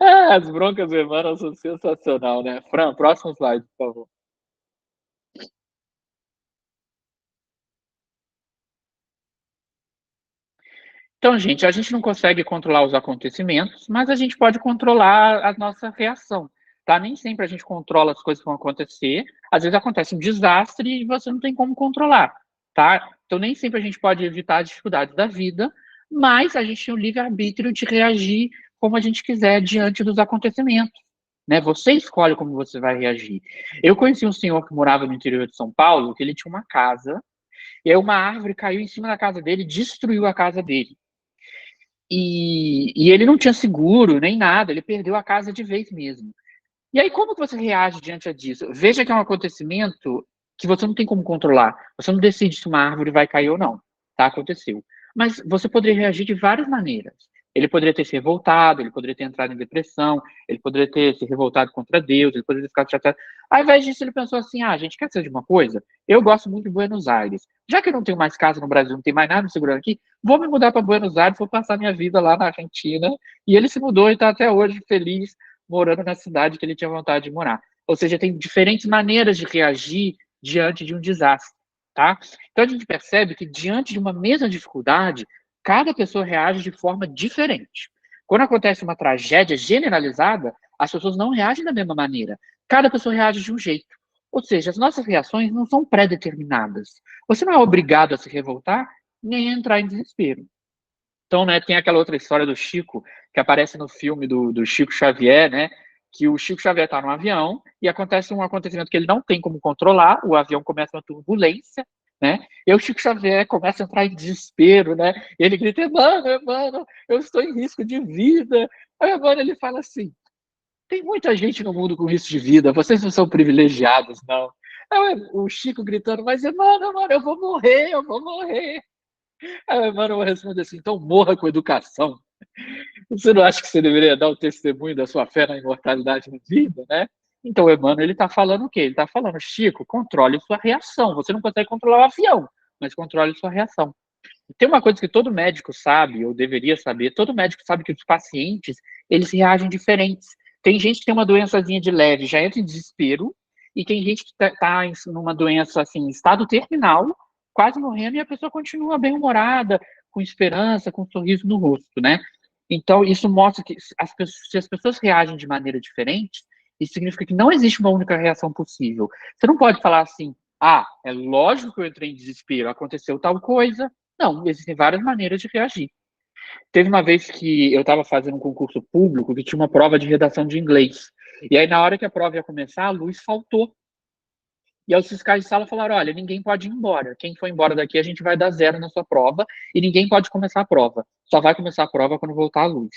Ah, as broncas do Emmanuel são sensacional, né? Fran, próximo slide, por favor. Então, gente, a gente não consegue controlar os acontecimentos, mas a gente pode controlar a nossa reação, tá? Nem sempre a gente controla as coisas que vão acontecer. Às vezes acontece um desastre e você não tem como controlar, tá? Então, nem sempre a gente pode evitar as dificuldades da vida, mas a gente tem o livre-arbítrio de reagir como a gente quiser diante dos acontecimentos, né? Você escolhe como você vai reagir. Eu conheci um senhor que morava no interior de São Paulo, que ele tinha uma casa, e aí uma árvore caiu em cima da casa dele e destruiu a casa dele. E ele não tinha seguro nem nada, ele perdeu a casa de vez mesmo. E aí, como que você reage diante disso? Veja que é um acontecimento que você não tem como controlar. Você não decide se uma árvore vai cair ou não. Tá? Aconteceu. Mas você poderia reagir de várias maneiras. Ele poderia ter se revoltado, ele poderia ter entrado em depressão, ele poderia ter se revoltado contra Deus, ele poderia ter ficado chateado. Ao invés disso, ele pensou assim: ah, gente, quer saber de uma coisa? Eu gosto muito de Buenos Aires. Já que eu não tenho mais casa no Brasil, não tem mais nada me segurando aqui, vou me mudar para Buenos Aires, vou passar minha vida lá na Argentina. E ele se mudou e está até hoje feliz morando na cidade que ele tinha vontade de morar. Ou seja, tem diferentes maneiras de reagir diante de um desastre, tá? Então a gente percebe que diante de uma mesma dificuldade, cada pessoa reage de forma diferente. Quando acontece uma tragédia generalizada, as pessoas não reagem da mesma maneira. Cada pessoa reage de um jeito. Ou seja, as nossas reações não são pré-determinadas. Você não é obrigado a se revoltar nem a entrar em desespero. Então, né, tem aquela outra história do Chico, que aparece no filme do Chico Xavier, né? Que o Chico Xavier está no avião e acontece um acontecimento que ele não tem como controlar, o avião começa uma turbulência, né? E o Chico Xavier começa a entrar em desespero, né? E ele grita, mano, eu estou em risco de vida. Aí agora ele fala assim, tem muita gente no mundo com risco de vida, vocês não são privilegiados, não. Aí o Chico gritando, mas mano, eu vou morrer, eu vou morrer. Aí o Emmanuel responde assim, então morra com educação. Você não acha que você deveria dar o testemunho da sua fé na imortalidade na vida, né? Então, o Emmanuel, ele está falando o quê? Ele está falando, Chico, controle sua reação. Você não consegue controlar o avião, mas controle sua reação. Tem uma coisa que todo médico sabe, ou deveria saber, todo médico sabe que os pacientes, eles reagem diferentes. Tem gente que tem uma doençazinha de leve, já entra em desespero, e tem gente que está numa doença, assim, em estado terminal, quase morrendo, e a pessoa continua bem-humorada, com esperança, com um sorriso no rosto, né? Então, isso mostra que se as pessoas reagem de maneira diferente, isso significa que não existe uma única reação possível. Você não pode falar assim, ah, é lógico que eu entrei em desespero, aconteceu tal coisa. Não, existem várias maneiras de reagir. Teve uma vez que eu estava fazendo um concurso público que tinha uma prova de redação de inglês. E aí, na hora que a prova ia começar, a luz faltou. E aí os fiscais de sala falaram: olha, ninguém pode ir embora. Quem for embora daqui, a gente vai dar zero na sua prova e ninguém pode começar a prova. Só vai começar a prova quando voltar a luz.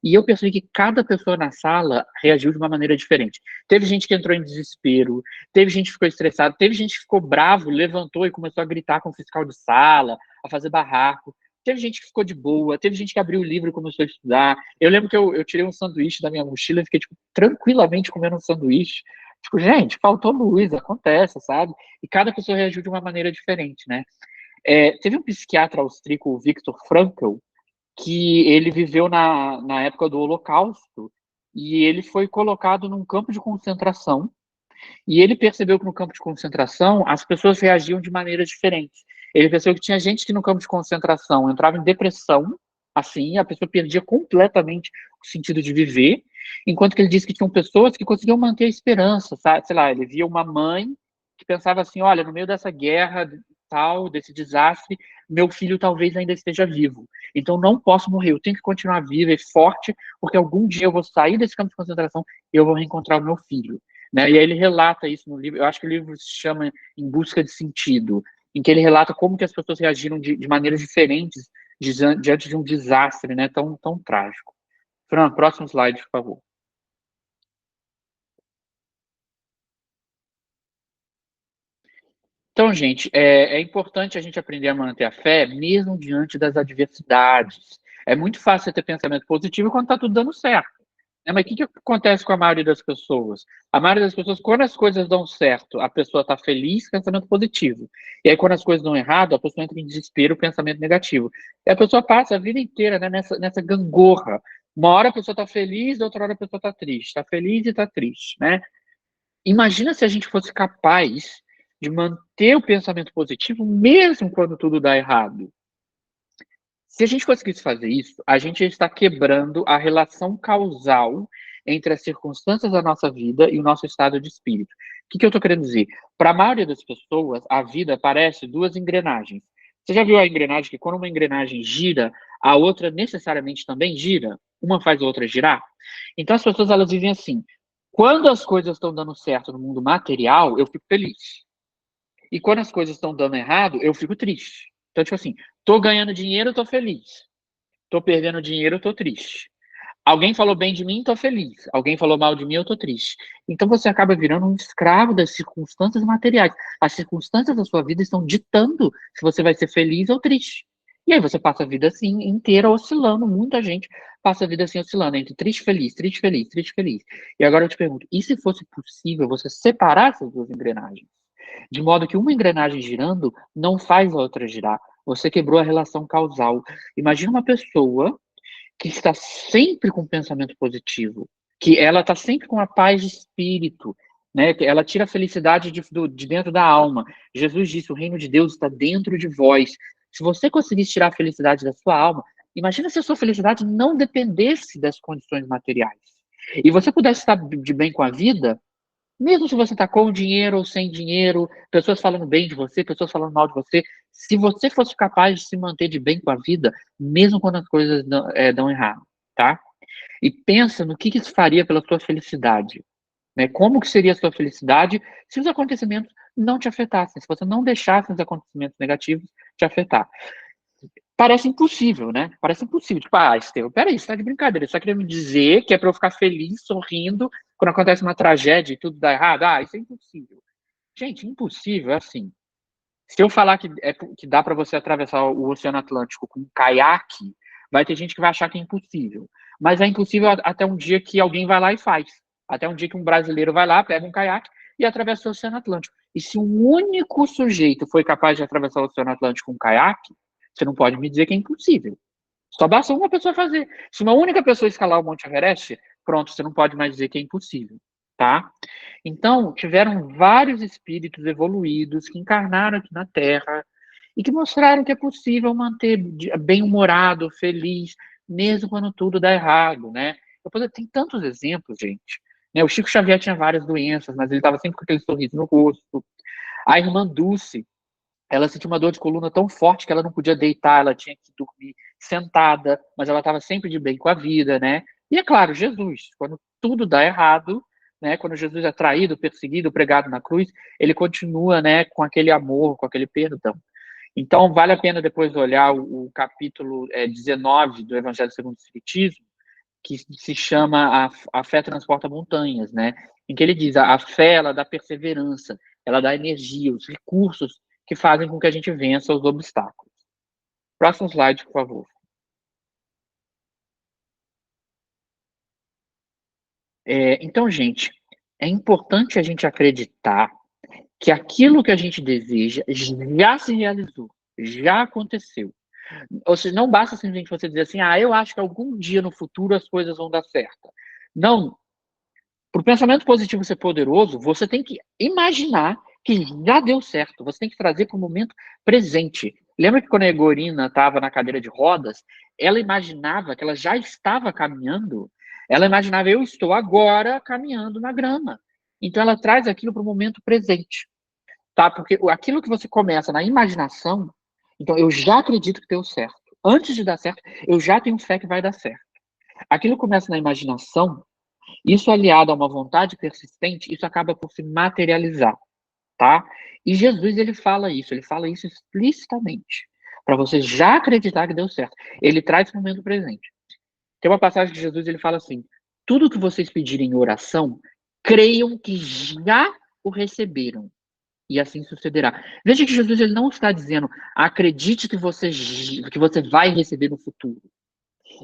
E eu percebi que cada pessoa na sala reagiu de uma maneira diferente. Teve gente que entrou em desespero, teve gente que ficou estressada, teve gente que ficou bravo, levantou e começou a gritar com o fiscal de sala, a fazer barraco. Teve gente que ficou de boa, teve gente que abriu o livro e começou a estudar. Eu lembro que eu tirei um sanduíche da minha mochila e fiquei tipo, tranquilamente comendo um sanduíche. Tipo, gente, faltou luz, acontece, sabe? E cada pessoa reagiu de uma maneira diferente, né? Teve um psiquiatra austríaco, o Viktor Frankl, que ele viveu na época do Holocausto e ele foi colocado num campo de concentração e ele percebeu que no campo de concentração as pessoas reagiam de maneiras diferentes. Ele percebeu que tinha gente que no campo de concentração entrava em depressão, assim, a pessoa perdia completamente o sentido de viver, enquanto que ele disse que tinham pessoas que conseguiam manter a esperança, sabe? Sei lá, ele via uma mãe que pensava assim, olha, no meio dessa guerra tal, desse desastre, meu filho talvez ainda esteja vivo. Então não posso morrer, eu tenho que continuar viva e forte, porque algum dia eu vou sair desse campo de concentração e eu vou reencontrar o meu filho. Né? E aí ele relata isso no livro, eu acho que o livro se chama Em Busca de Sentido, em que ele relata como que as pessoas reagiram de maneiras diferentes diante de um desastre, né, tão trágico. Fran, próximo slide, por favor. Então, gente, é importante a gente aprender a manter a fé mesmo diante das adversidades. É muito fácil você ter pensamento positivo quando está tudo dando certo. Mas o que acontece com a maioria das pessoas? A maioria das pessoas, quando as coisas dão certo, a pessoa está feliz, pensamento positivo. E aí, quando as coisas dão errado, a pessoa entra em desespero, pensamento negativo. E a pessoa passa a vida inteira, né, nessa gangorra. Uma hora a pessoa está feliz, outra hora a pessoa está triste. Está feliz e está triste, né? Imagina se a gente fosse capaz de manter o pensamento positivo mesmo quando tudo dá errado. Se a gente conseguisse fazer isso, a gente está quebrando a relação causal entre as circunstâncias da nossa vida e o nosso estado de espírito. O que eu estou querendo dizer? Para a maioria das pessoas, a vida parece duas engrenagens. Você já viu a engrenagem que quando uma engrenagem gira, a outra necessariamente também gira? Uma faz a outra girar? Então as pessoas elas vivem assim. Quando as coisas estão dando certo no mundo material, eu fico feliz. E quando as coisas estão dando errado, eu fico triste. Então, tipo assim, tô ganhando dinheiro, tô feliz. Tô perdendo dinheiro, tô triste. Alguém falou bem de mim, tô feliz. Alguém falou mal de mim, eu tô triste. Então você acaba virando um escravo das circunstâncias materiais. As circunstâncias da sua vida estão ditando se você vai ser feliz ou triste. E aí você passa a vida assim, inteira oscilando. Muita gente passa a vida assim, oscilando entre triste, feliz, triste, feliz, triste, feliz. E agora eu te pergunto, e se fosse possível você separar essas duas engrenagens? De modo que uma engrenagem girando não faz a outra girar. Você quebrou a relação causal. Imagina uma pessoa que está sempre com pensamento positivo, que ela está sempre com a paz de espírito, né? Que ela tira a felicidade de dentro da alma. Jesus disse: o reino de Deus está dentro de vós. Se você conseguisse tirar a felicidade da sua alma, imagina se a sua felicidade não dependesse das condições materiais. E você pudesse estar de bem com a vida, mesmo se você está com dinheiro ou sem dinheiro, pessoas falando bem de você, pessoas falando mal de você, se você fosse capaz de se manter de bem com a vida, mesmo quando as coisas dão errado, tá? E pensa no que isso faria pela sua felicidade, né? Como que seria a sua felicidade se os acontecimentos não te afetassem, se você não deixasse os acontecimentos negativos te afetar. Parece impossível, né? Parece impossível. Tipo, Estevão, peraí, você tá de brincadeira. Você tá querendo me dizer que é pra eu ficar feliz, sorrindo, quando acontece uma tragédia e tudo dá errado? Isso é impossível. Gente, impossível é assim. Se eu falar que dá para você atravessar o Oceano Atlântico com um caiaque, vai ter gente que vai achar que é impossível. Mas é impossível até um dia que alguém vai lá e faz. Até um dia que um brasileiro vai lá, pega um caiaque e atravessa o Oceano Atlântico. E se um único sujeito foi capaz de atravessar o Oceano Atlântico com um caiaque, você não pode me dizer que é impossível. Só basta uma pessoa fazer. Se uma única pessoa escalar o Monte Everest, pronto, você não pode mais dizer que é impossível, tá? Então, tiveram vários espíritos evoluídos que encarnaram aqui na Terra e que mostraram que é possível manter bem-humorado, feliz, mesmo quando tudo dá errado, né? Tem tantos exemplos, gente. Né? O Chico Xavier tinha várias doenças, mas ele estava sempre com aquele sorriso no rosto. A irmã Dulce, ela sentiu uma dor de coluna tão forte que ela não podia deitar, ela tinha que dormir sentada, mas ela estava sempre de bem com a vida, né? E é claro, Jesus, quando tudo dá errado, né? Quando Jesus é traído, perseguido, pregado na cruz, ele continua, né? Com aquele amor, com aquele perdão. Então, vale a pena depois olhar o capítulo 19 do Evangelho segundo o Espiritismo, que se chama a fé transporta montanhas, né? Em que ele diz a fé ela dá perseverança, ela dá energia, os recursos que fazem com que a gente vença os obstáculos. Próximo slide, por favor. Então, gente, é importante a gente acreditar que aquilo que a gente deseja já se realizou, já aconteceu. Ou seja, não basta simplesmente você dizer assim, eu acho que algum dia no futuro as coisas vão dar certo. Não, para o pensamento positivo ser poderoso, você tem que imaginar que já deu certo. Você tem que trazer para o momento presente. Lembra que quando a Egorina estava na cadeira de rodas, ela imaginava que ela já estava caminhando. Ela imaginava, eu estou agora caminhando na grama. Então ela traz aquilo para o momento presente, tá? Porque aquilo que você começa na imaginação, então eu já acredito que deu certo. Antes de dar certo, eu já tenho fé que vai dar certo. Aquilo começa na imaginação, isso aliado a uma vontade persistente, isso acaba por se materializar, tá? E Jesus, ele fala isso explicitamente, para você já acreditar que deu certo. Ele traz o momento presente. Tem uma passagem de Jesus, ele fala assim: tudo que vocês pedirem em oração, creiam que já o receberam, e assim sucederá. Veja que Jesus ele não está dizendo, acredite que você vai receber no futuro.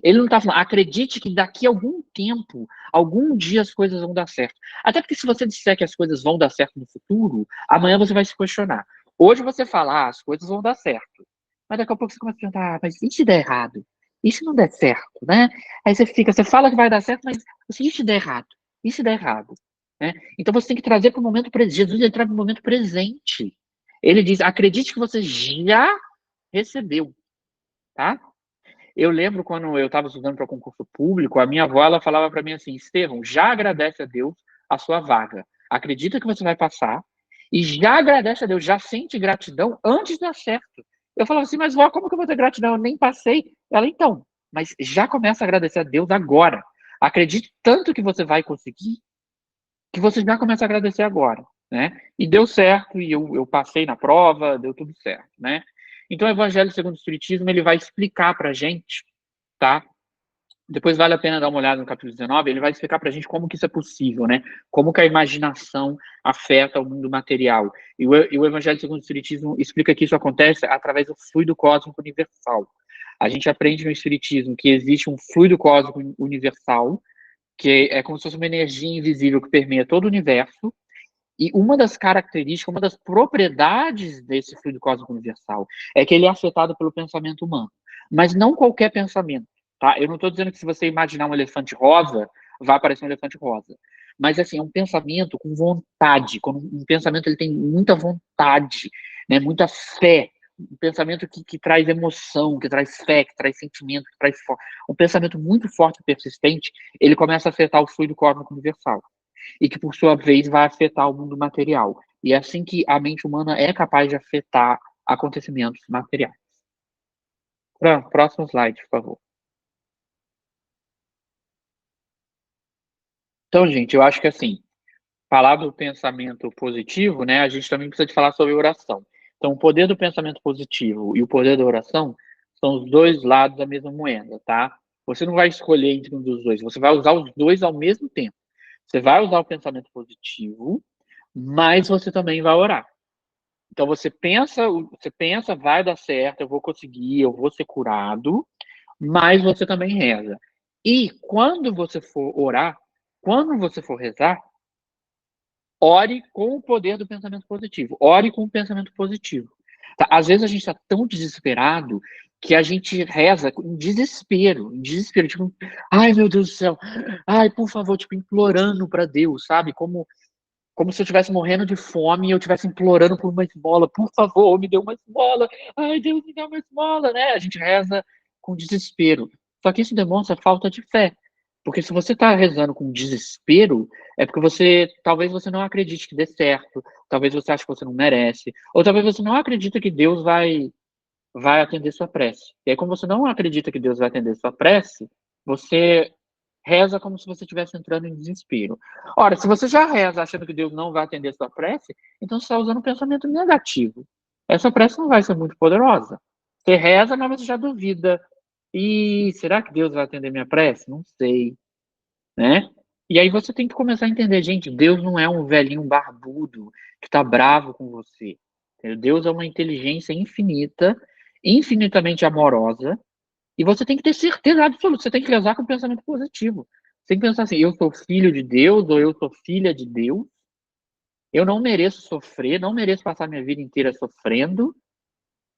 Ele não está falando, acredite que daqui a algum tempo, algum dia as coisas vão dar certo. Até porque se você disser que as coisas vão dar certo no futuro, amanhã você vai se questionar. Hoje você fala, as coisas vão dar certo. Mas daqui a pouco você começa a perguntar, mas e se der errado? E se não der certo, né? Aí você fala que vai dar certo, mas e se der errado? E se der errado? Né? Então você tem que trazer para o momento presente. Jesus ele traz para o momento presente. Ele diz, acredite que você já recebeu, tá? Eu lembro quando eu estava estudando para concurso público, a minha avó ela falava para mim assim, Estevão, já agradece a Deus a sua vaga. Acredita que você vai passar e já agradece a Deus, já sente gratidão antes de dar certo. Eu falava assim, mas vó, como que eu vou ter gratidão? Eu nem passei. Ela, então, mas já começa a agradecer a Deus agora. Acredite tanto que você vai conseguir, que você já começa a agradecer agora, né? E deu certo, e eu passei na prova, deu tudo certo, né? Então, o Evangelho segundo o Espiritismo, ele vai explicar para a gente, tá? Depois vale a pena dar uma olhada no capítulo 19, ele vai explicar para a gente como que isso é possível, né? Como que a imaginação afeta o mundo material. E o Evangelho segundo o Espiritismo explica que isso acontece através do fluido cósmico universal. A gente aprende no Espiritismo que existe um fluido cósmico universal, que é como se fosse uma energia invisível que permeia todo o universo, e uma das características, uma das propriedades desse fluido cósmico universal é que ele é afetado pelo pensamento humano. Mas não qualquer pensamento, tá? Eu não estou dizendo que se você imaginar um elefante rosa, vai aparecer um elefante rosa. Mas, assim, é um pensamento com vontade. Quando um pensamento ele tem muita vontade, né, muita fé. Um pensamento que traz emoção, que traz fé, que traz sentimento, que traz um pensamento muito forte e persistente, ele começa a afetar o fluido cósmico universal e que, por sua vez, vai afetar o mundo material. E é assim que a mente humana é capaz de afetar acontecimentos materiais. Próximo slide, por favor. Então, gente, eu acho que assim, falar do pensamento positivo, né, a gente também precisa de falar sobre oração. Então, o poder do pensamento positivo e o poder da oração são os dois lados da mesma moeda, tá? Você não vai escolher entre um dos dois, você vai usar os dois ao mesmo tempo. Você vai usar o pensamento positivo, mas você também vai orar. Então você pensa, vai dar certo, eu vou conseguir, eu vou ser curado, mas você também reza. E quando você for orar, quando você for rezar, ore com o poder do pensamento positivo. Ore com o pensamento positivo. Tá? Às vezes a gente está tão desesperado que a gente reza em desespero, tipo, ai meu Deus do céu, ai por favor, tipo, implorando para Deus, sabe? Como se eu estivesse morrendo de fome e eu estivesse implorando por uma esmola. Por favor, me dê uma esmola. Ai, Deus, me dê uma esmola, né? A gente reza com desespero. Só que isso demonstra falta de fé. Porque se você está rezando com desespero, é porque talvez você não acredite que dê certo, talvez você ache que você não merece, ou talvez você não acredita que Deus vai atender sua prece. E aí, como você não acredita que Deus vai atender sua prece, você reza como se você estivesse entrando em desespero. Ora, se você já reza achando que Deus não vai atender sua prece, então você está usando um pensamento negativo. Essa prece não vai ser muito poderosa. Você reza, mas você já duvida. E será que Deus vai atender minha prece? Não sei, né? E aí você tem que começar a entender, gente, Deus não é um velhinho barbudo que está bravo com você. Deus é uma inteligência infinita, infinitamente amorosa, e você tem que ter certeza absoluta, você tem que rezar com pensamento positivo. Você tem que pensar assim, eu sou filho de Deus ou eu sou filha de Deus, eu não mereço sofrer, não mereço passar minha vida inteira sofrendo,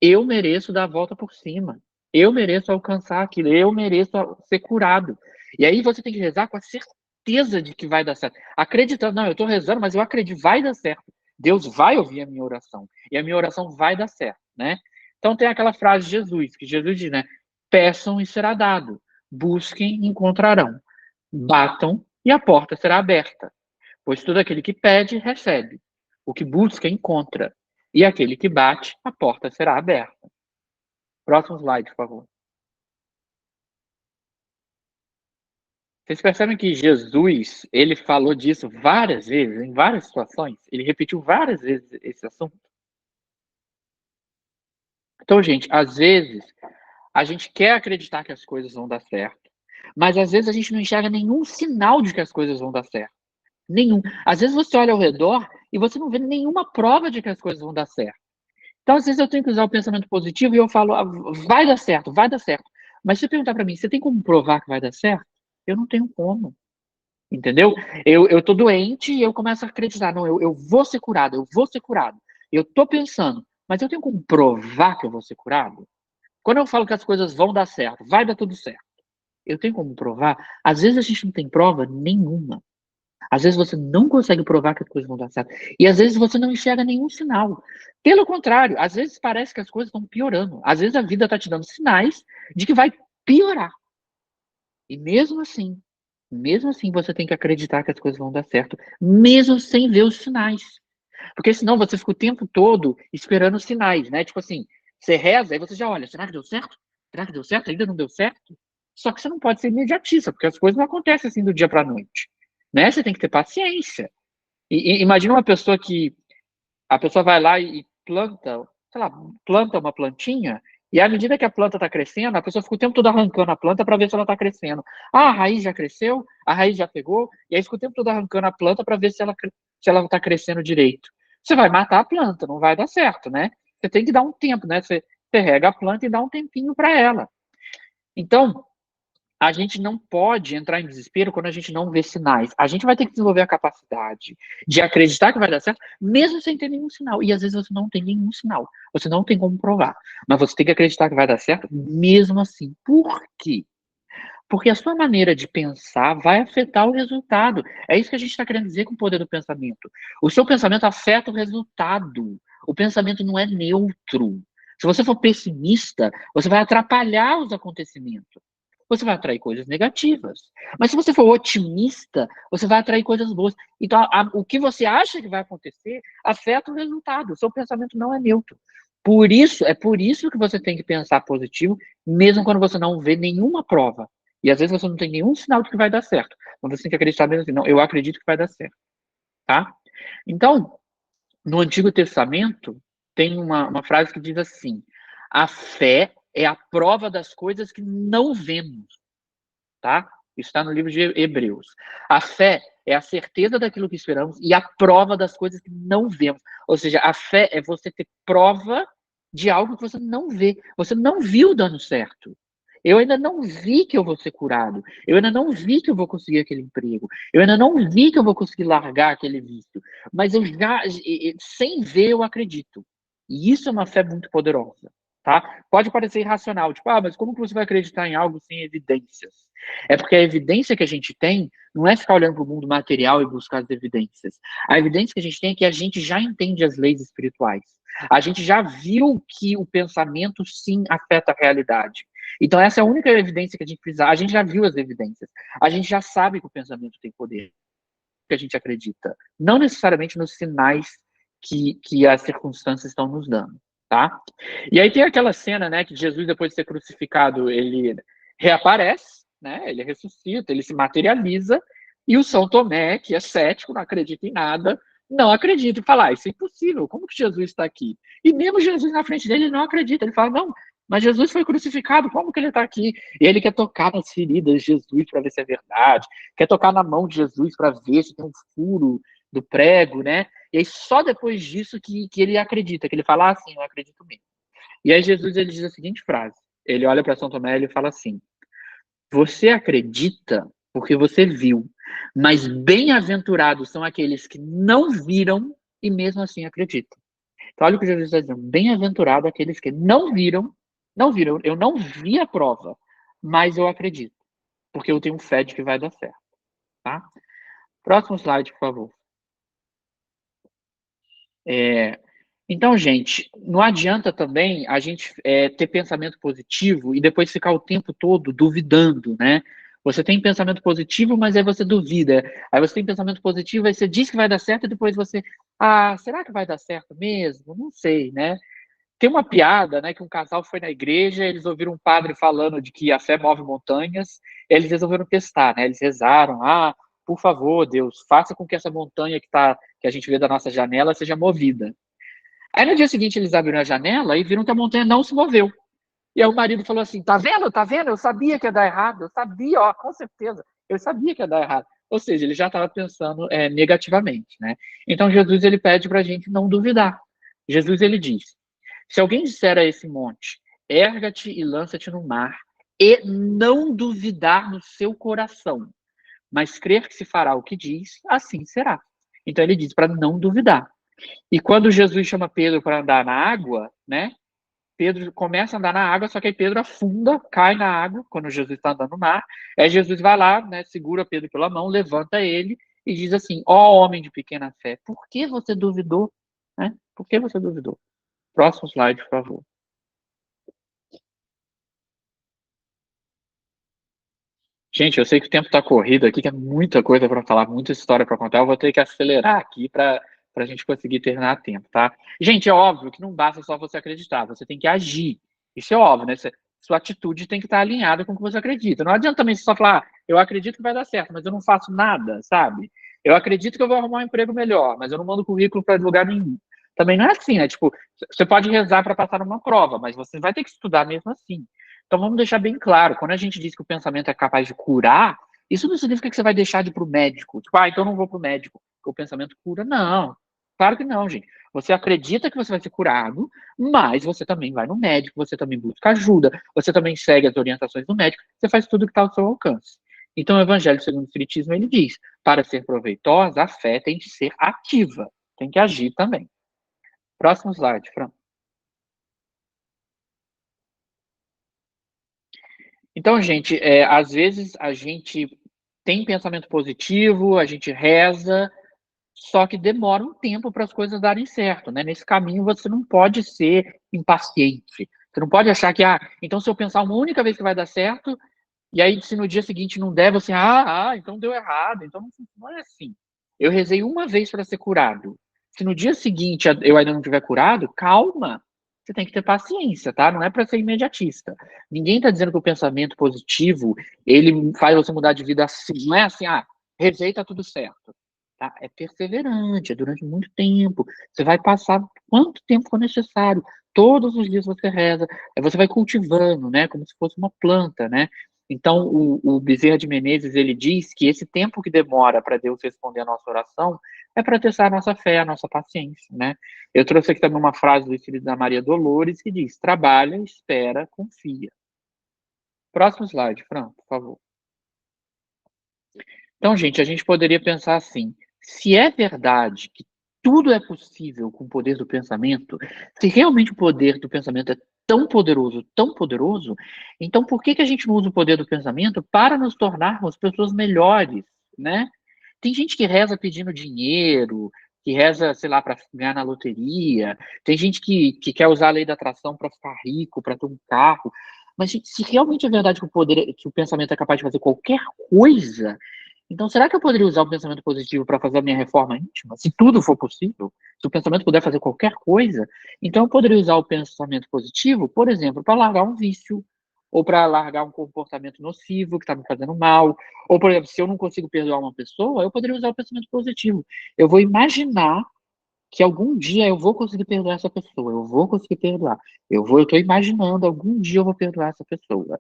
eu mereço dar a volta por cima, eu mereço alcançar aquilo, eu mereço ser curado. E aí você tem que rezar com a certeza de que vai dar certo. Acreditando, não, eu estou rezando, mas eu acredito, vai dar certo. Deus vai ouvir a minha oração, e a minha oração vai dar certo, né? Então tem aquela frase de Jesus, que Jesus diz, né? Peçam e será dado, busquem e encontrarão, batam e a porta será aberta. Pois todo aquele que pede, recebe. O que busca, encontra. E aquele que bate, a porta será aberta. Próximo slide, por favor. Vocês percebem que Jesus, ele falou disso várias vezes, em várias situações? Ele repetiu várias vezes esse assunto? Então, gente, às vezes, a gente quer acreditar que as coisas vão dar certo, mas às vezes a gente não enxerga nenhum sinal de que as coisas vão dar certo. Nenhum. Às vezes você olha ao redor e você não vê nenhuma prova de que as coisas vão dar certo. Então, às vezes eu tenho que usar o pensamento positivo e eu falo, vai dar certo, vai dar certo. Mas se você perguntar para mim, você tem como provar que vai dar certo? Eu não tenho como. Entendeu? Eu tô doente e eu começo a acreditar, não, eu vou ser curado, eu vou ser curado. Eu tô pensando, mas eu tenho como provar que eu vou ser curado? Quando eu falo que as coisas vão dar certo, vai dar tudo certo, eu tenho como provar? Às vezes a gente não tem prova nenhuma. Às vezes você não consegue provar que as coisas vão dar certo. E às vezes você não enxerga nenhum sinal. Pelo contrário, às vezes parece que as coisas estão piorando. Às vezes a vida está te dando sinais de que vai piorar. E mesmo assim você tem que acreditar que as coisas vão dar certo, mesmo sem ver os sinais. Porque senão você fica o tempo todo esperando os sinais, né? Tipo assim, você reza, aí você já olha, será que deu certo? Será que deu certo? Ainda não deu certo? Só que você não pode ser imediatista, porque as coisas não acontecem assim do dia para a noite, né? Você tem que ter paciência. E imagina uma pessoa que a pessoa vai lá e planta, sei lá, planta uma plantinha, e à medida que a planta está crescendo, a pessoa fica o tempo todo arrancando a planta para ver se ela está crescendo. Ah, a raiz já cresceu, a raiz já pegou, e aí fica o tempo todo arrancando a planta para ver se ela está crescendo direito. Você vai matar a planta, não vai dar certo, né? Você tem que dar um tempo, né? Você rega a planta e dá um tempinho para ela. Então, a gente não pode entrar em desespero quando a gente não vê sinais. A gente vai ter que desenvolver a capacidade de acreditar que vai dar certo, mesmo sem ter nenhum sinal. E às vezes você não tem nenhum sinal. Você não tem como provar. Mas você tem que acreditar que vai dar certo, mesmo assim. Por quê? Porque a sua maneira de pensar vai afetar o resultado. É isso que a gente está querendo dizer com o poder do pensamento. O seu pensamento afeta o resultado. O pensamento não é neutro. Se você for pessimista, você vai atrapalhar os acontecimentos. Você vai atrair coisas negativas. Mas se você for otimista, você vai atrair coisas boas. Então, o que você acha que vai acontecer afeta o resultado. O seu pensamento não é neutro. Por isso que você tem que pensar positivo, mesmo quando você não vê nenhuma prova. E às vezes você não tem nenhum sinal de que vai dar certo. Mas você tem que acreditar mesmo assim, não, eu acredito que vai dar certo, tá? Então, no Antigo Testamento, tem uma frase que diz assim: a fé é a prova das coisas que não vemos, tá? Isso está no livro de Hebreus. A fé é a certeza daquilo que esperamos e a prova das coisas que não vemos. Ou seja, a fé é você ter prova de algo que você não vê. Você não viu dando certo. Eu ainda não vi que eu vou ser curado. Eu ainda não vi que eu vou conseguir aquele emprego. Eu ainda não vi que eu vou conseguir largar aquele vício. Mas eu já, sem ver, eu acredito. E isso é uma fé muito poderosa, tá? Pode parecer irracional, tipo, mas como que você vai acreditar em algo sem evidências? É porque a evidência que a gente tem não é ficar olhando para o mundo material e buscar as evidências. A evidência que a gente tem é que a gente já entende as leis espirituais. A gente já viu que o pensamento sim afeta a realidade. Então, essa é a única evidência que a gente precisa. A gente já viu as evidências. A gente já sabe que o pensamento tem poder, que a gente acredita. Não necessariamente nos sinais que as circunstâncias estão nos dando, tá? E aí tem aquela cena, né, que Jesus, depois de ser crucificado, ele reaparece, né? Ele ressuscita, ele se materializa, e o São Tomé, que é cético, não acredita em nada, não acredita e fala, isso é impossível, como que Jesus está aqui? E mesmo Jesus na frente dele, ele não acredita, ele fala, não, mas Jesus foi crucificado, como que ele está aqui? E ele quer tocar nas feridas de Jesus para ver se é verdade, quer tocar na mão de Jesus para ver se tem um furo do prego, né? E aí só depois disso que ele acredita, que ele fala assim, eu acredito mesmo. E aí Jesus ele diz a seguinte frase, ele olha para São Tomé e ele fala assim, você acredita porque você viu, mas bem-aventurados são aqueles que não viram e mesmo assim acreditam. Então olha o que Jesus está dizendo, bem-aventurado aqueles que não viram, eu não vi a prova, mas eu acredito, porque eu tenho fé de que vai dar certo, tá? Próximo slide, por favor. Então, gente, não adianta também a gente ter pensamento positivo e depois ficar o tempo todo duvidando, né? Você tem pensamento positivo, mas aí você duvida. Aí você tem pensamento positivo, aí você diz que vai dar certo e depois você, será que vai dar certo mesmo? Não sei, né? Tem uma piada, né, que um casal foi na igreja, eles ouviram um padre falando de que a fé move montanhas, e eles resolveram testar, né? Eles rezaram, por favor, Deus, faça com que essa montanha que a gente vê da nossa janela seja movida. Aí no dia seguinte eles abriram a janela e viram que a montanha não se moveu. E aí o marido falou assim: tá vendo? Tá vendo? Eu sabia que ia dar errado. Eu sabia, ó, com certeza. Eu sabia que ia dar errado. Ou seja, ele já estava pensando negativamente, né? Então Jesus ele pede para a gente não duvidar. Jesus ele diz: se alguém disser a esse monte, erga-te e lança-te no mar, e não duvidar no seu coração, mas crer que se fará o que diz, assim será. Então ele diz para não duvidar. E quando Jesus chama Pedro para andar na água, né? Pedro começa a andar na água, só que aí Pedro afunda, cai na água, quando Jesus está andando no mar. Aí Jesus vai lá, né, segura Pedro pela mão, levanta ele e diz assim: ó homem de pequena fé, por que você duvidou? Né? Por que você duvidou? Próximo slide, por favor. Gente, eu sei que o tempo está corrido aqui, que é muita coisa para falar, muita história para contar. Eu vou ter que acelerar aqui para a gente conseguir terminar a tempo, tá? Gente, é óbvio que não basta só você acreditar, você tem que agir. Isso é óbvio, né? Sua atitude tem que estar alinhada com o que você acredita. Não adianta também só falar, eu acredito que vai dar certo, mas eu não faço nada, sabe? Eu acredito que eu vou arrumar um emprego melhor, mas eu não mando currículo para lugar nenhum. Também não é assim, né? Tipo, você pode rezar para passar numa prova, mas você vai ter que estudar mesmo assim. Então vamos deixar bem claro, quando a gente diz que o pensamento é capaz de curar, isso não significa que você vai deixar de ir para o médico. Tipo, então eu não vou para o médico, porque o pensamento cura. Não, claro que não, gente. Você acredita que você vai ser curado, mas você também vai no médico, você também busca ajuda, você também segue as orientações do médico, você faz tudo que está ao seu alcance. Então o Evangelho segundo o Espiritismo, ele diz, para ser proveitosa, a fé tem que ser ativa, tem que agir também. Próximo slide, Fran. Então, gente, às vezes a gente tem pensamento positivo, a gente reza, só que demora um tempo para as coisas darem certo, né? Nesse caminho você não pode ser impaciente. Você não pode achar que, então se eu pensar uma única vez que vai dar certo, e aí se no dia seguinte não der, você, então deu errado. Então não é assim. Eu rezei uma vez para ser curado. Se no dia seguinte eu ainda não tiver curado, calma. Você tem que ter paciência, tá? Não é para ser imediatista. Ninguém está dizendo que o pensamento positivo ele faz você mudar de vida assim. Não é assim, rezei, tá tudo certo. Tá? É perseverante, é durante muito tempo. Você vai passar quanto tempo for necessário. Todos os dias você reza, aí você vai cultivando, né? Como se fosse uma planta, né? Então, o Bezerra de Menezes, ele diz que esse tempo que demora para Deus responder a nossa oração é para testar a nossa fé, a nossa paciência, né? Eu trouxe aqui também uma frase do Espírito da Maria Dolores que diz: trabalha, espera, confia. Próximo slide, Fran, por favor. Então, gente, a gente poderia pensar assim: se é verdade que tudo é possível com o poder do pensamento, se realmente o poder do pensamento é tão poderoso, então por que a gente não usa o poder do pensamento para nos tornarmos pessoas melhores, né? Tem gente que reza pedindo dinheiro, que reza, sei lá, para ganhar na loteria, tem gente que quer usar a lei da atração para ficar rico, para ter um carro. Mas, gente, se realmente é verdade que que o pensamento é capaz de fazer qualquer coisa, então, será que eu poderia usar o pensamento positivo para fazer a minha reforma íntima? Se tudo for possível, se o pensamento puder fazer qualquer coisa, então eu poderia usar o pensamento positivo, por exemplo, para largar um vício, ou para largar um comportamento nocivo que está me fazendo mal, ou, por exemplo, se eu não consigo perdoar uma pessoa, eu poderia usar o pensamento positivo. Eu vou imaginar que algum dia eu vou conseguir perdoar essa pessoa, eu vou conseguir perdoar. Eu estou imaginando, algum dia eu vou perdoar essa pessoa,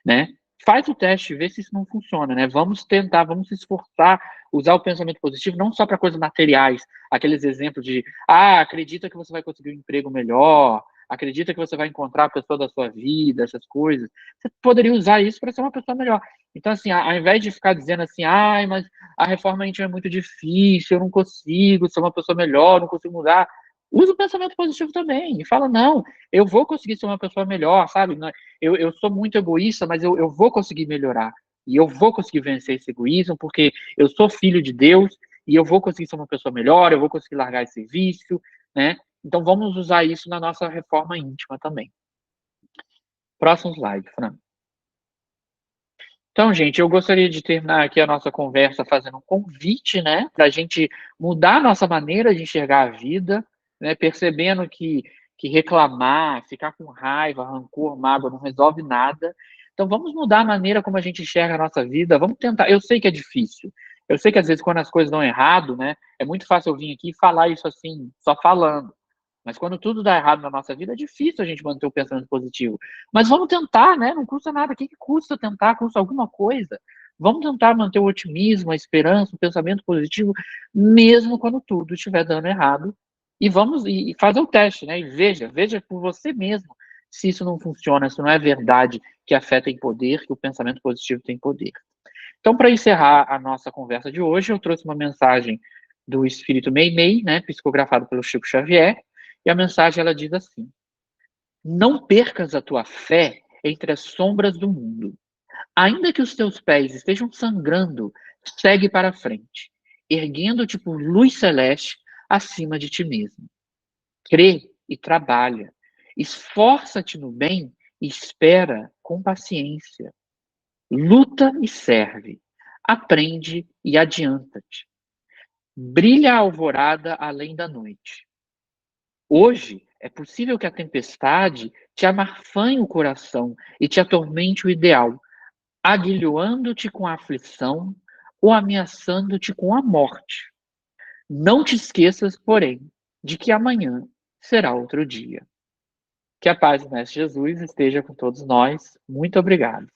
né? Faz o teste, vê se isso não funciona, né? Vamos tentar, vamos se esforçar, usar o pensamento positivo não só para coisas materiais, aqueles exemplos de, acredita que você vai conseguir um emprego melhor, acredita que você vai encontrar a pessoa da sua vida, essas coisas. Você poderia usar isso para ser uma pessoa melhor. Então, assim, ao invés de ficar dizendo assim, mas a reforma íntima é muito difícil, eu não consigo ser uma pessoa melhor, não consigo mudar. Usa o pensamento positivo também e fala, não, eu vou conseguir ser uma pessoa melhor, sabe? Eu sou muito egoísta, mas eu vou conseguir melhorar. E eu vou conseguir vencer esse egoísmo, porque eu sou filho de Deus e eu vou conseguir ser uma pessoa melhor, eu vou conseguir largar esse vício, né? Então vamos usar isso na nossa reforma íntima também. Próximo slide, Fran. Então, gente, eu gostaria de terminar aqui a nossa conversa fazendo um convite, né, para a gente mudar a nossa maneira de enxergar a vida, né, percebendo que reclamar, ficar com raiva, rancor, mágoa não resolve nada. Então, vamos mudar a maneira como a gente enxerga a nossa vida. Vamos tentar. Eu sei que é difícil. Eu sei que às vezes quando as coisas dão errado, né, é muito fácil eu vir aqui e falar isso assim, só falando. Mas quando tudo dá errado na nossa vida, é difícil a gente manter o pensamento positivo. Mas vamos tentar, né? Não custa nada. O que custa tentar? Custa alguma coisa. Vamos tentar manter o otimismo, a esperança, o pensamento positivo, mesmo quando tudo estiver dando errado. E vamos e fazer o teste, né? E veja por você mesmo se isso não funciona, se não é verdade que a fé tem poder, que o pensamento positivo tem poder. Então, para encerrar a nossa conversa de hoje, eu trouxe uma mensagem do Espírito Meimei, né, psicografado pelo Chico Xavier, e a mensagem ela diz assim: não percas a tua fé entre as sombras do mundo. Ainda que os teus pés estejam sangrando, segue para frente, erguendo-te por luz celeste acima de ti mesmo. Crê e trabalha. Esforça-te no bem e espera com paciência. Luta e serve. Aprende e adianta-te. Brilha a alvorada além da noite. Hoje é possível que a tempestade te amarfanhe o coração e te atormente o ideal, aguilhoando-te com a aflição ou ameaçando-te com a morte. Não te esqueças, porém, de que amanhã será outro dia. Que a paz do Mestre Jesus esteja com todos nós. Muito obrigado.